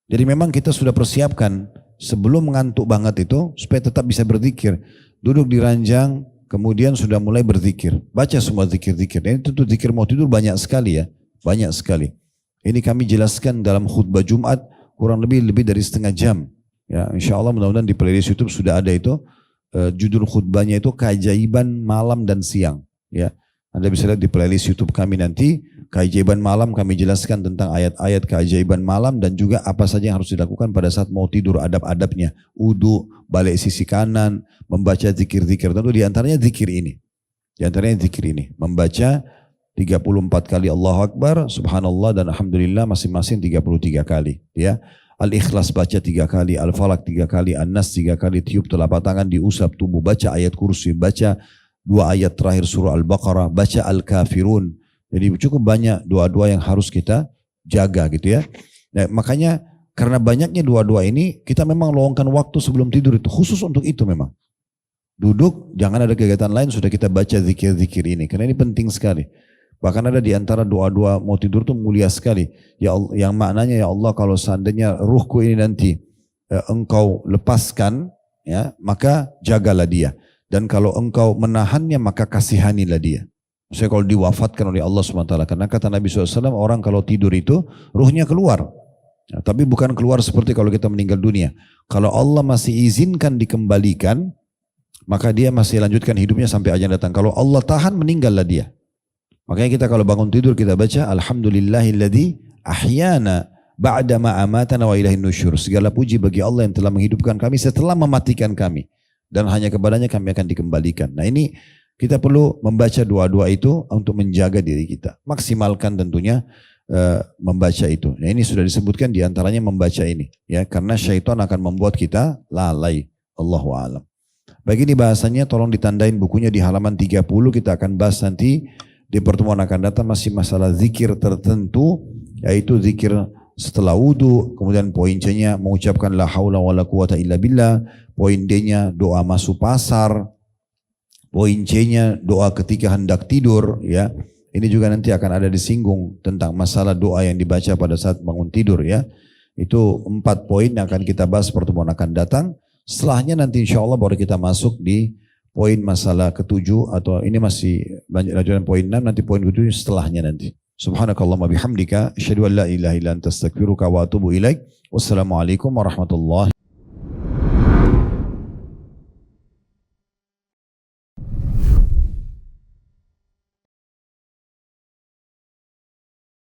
A: Jadi memang kita sudah persiapkan sebelum ngantuk banget itu supaya tetap bisa berzikir. Duduk di ranjang, kemudian sudah mulai berzikir. Baca semua zikir-zikir. Ini tentu zikir mau tidur banyak sekali ya. Banyak sekali. Ini kami jelaskan dalam khutbah Jumat kurang lebih dari setengah jam. Ya, insya Allah mudah-mudahan di playlist YouTube sudah ada itu. Judul khutbahnya itu keajaiban malam dan siang. Ya. Anda bisa lihat di playlist YouTube kami nanti, keajaiban malam kami jelaskan tentang ayat-ayat keajaiban malam dan juga apa saja yang harus dilakukan pada saat mau tidur, adab-adabnya. Wudu, balik sisi kanan, membaca zikir-zikir. Tentu diantaranya zikir ini. Diantaranya zikir ini. Membaca 34 kali Allahu Akbar, Subhanallah dan Alhamdulillah masing-masing 33 kali. Ya. Al-Ikhlas baca 3 kali, Al-Falaq 3 kali, An-Nas 3 kali, tiup telapak tangan, diusap tubuh, baca ayat kursi, baca 2 ayat terakhir surah Al-Baqarah, baca Al-Kafirun. Jadi cukup banyak doa-doa yang harus kita jaga gitu ya. Nah, makanya karena banyaknya doa-doa ini, kita memang luangkan waktu sebelum tidur itu, khusus untuk itu memang. Duduk, jangan ada kegiatan lain, sudah kita baca zikir-zikir ini. Karena ini penting sekali. Bahkan ada di antara doa-doa mau tidur itu mulia sekali. Ya Allah, yang maknanya ya Allah kalau seandainya ruhku ini nanti engkau lepaskan, ya maka jagalah dia. Dan kalau engkau menahannya maka kasihanilah dia. Maksudnya kalau diwafatkan oleh Allah SWT. Karena kata Nabi SAW orang kalau tidur itu ruhnya keluar. Ya, tapi bukan keluar seperti kalau kita meninggal dunia. Kalau Allah masih izinkan dikembalikan maka dia masih lanjutkan hidupnya sampai ajal datang. Kalau Allah tahan meninggallah dia. Makanya kita kalau bangun tidur kita baca Alhamdulillahilladzi ahyana ba'da ma amatana wa ilaihin nusyur. Segala puji bagi Allah yang telah menghidupkan kami setelah mematikan kami. Dan hanya kepadanya kami akan dikembalikan. Nah ini kita perlu membaca doa-doa itu untuk menjaga diri kita. Maksimalkan tentunya membaca itu. Nah ini sudah disebutkan diantaranya membaca ini. Ya, karena syaitan akan membuat kita lalai. Allahu a'lam. Bagi ini bahasanya tolong ditandain bukunya di halaman 30. Kita akan bahas nanti di pertemuan akan datang masih masalah zikir tertentu. Yaitu zikir setelah wudu, kemudian poin C-nya mengucapkan la haula wala quwata illa billah, poin D-nya doa masuk pasar, poin C-nya doa ketika hendak tidur, ya. Ini juga nanti akan ada disinggung tentang masalah doa yang dibaca pada saat bangun tidur, ya. Itu 4 poin yang akan kita bahas pertemuan akan datang. Setelahnya nanti insya Allah baru kita masuk di poin masalah ke-7 atau ini masih banyak lanjutan poin 6, nanti poin ke-7 setelahnya nanti. Subhanakallahumma bihamdika asyhadu an la ilaha illa anta astaghfiruka wa atubu ilaik. Wassalamualaikum warahmatullahi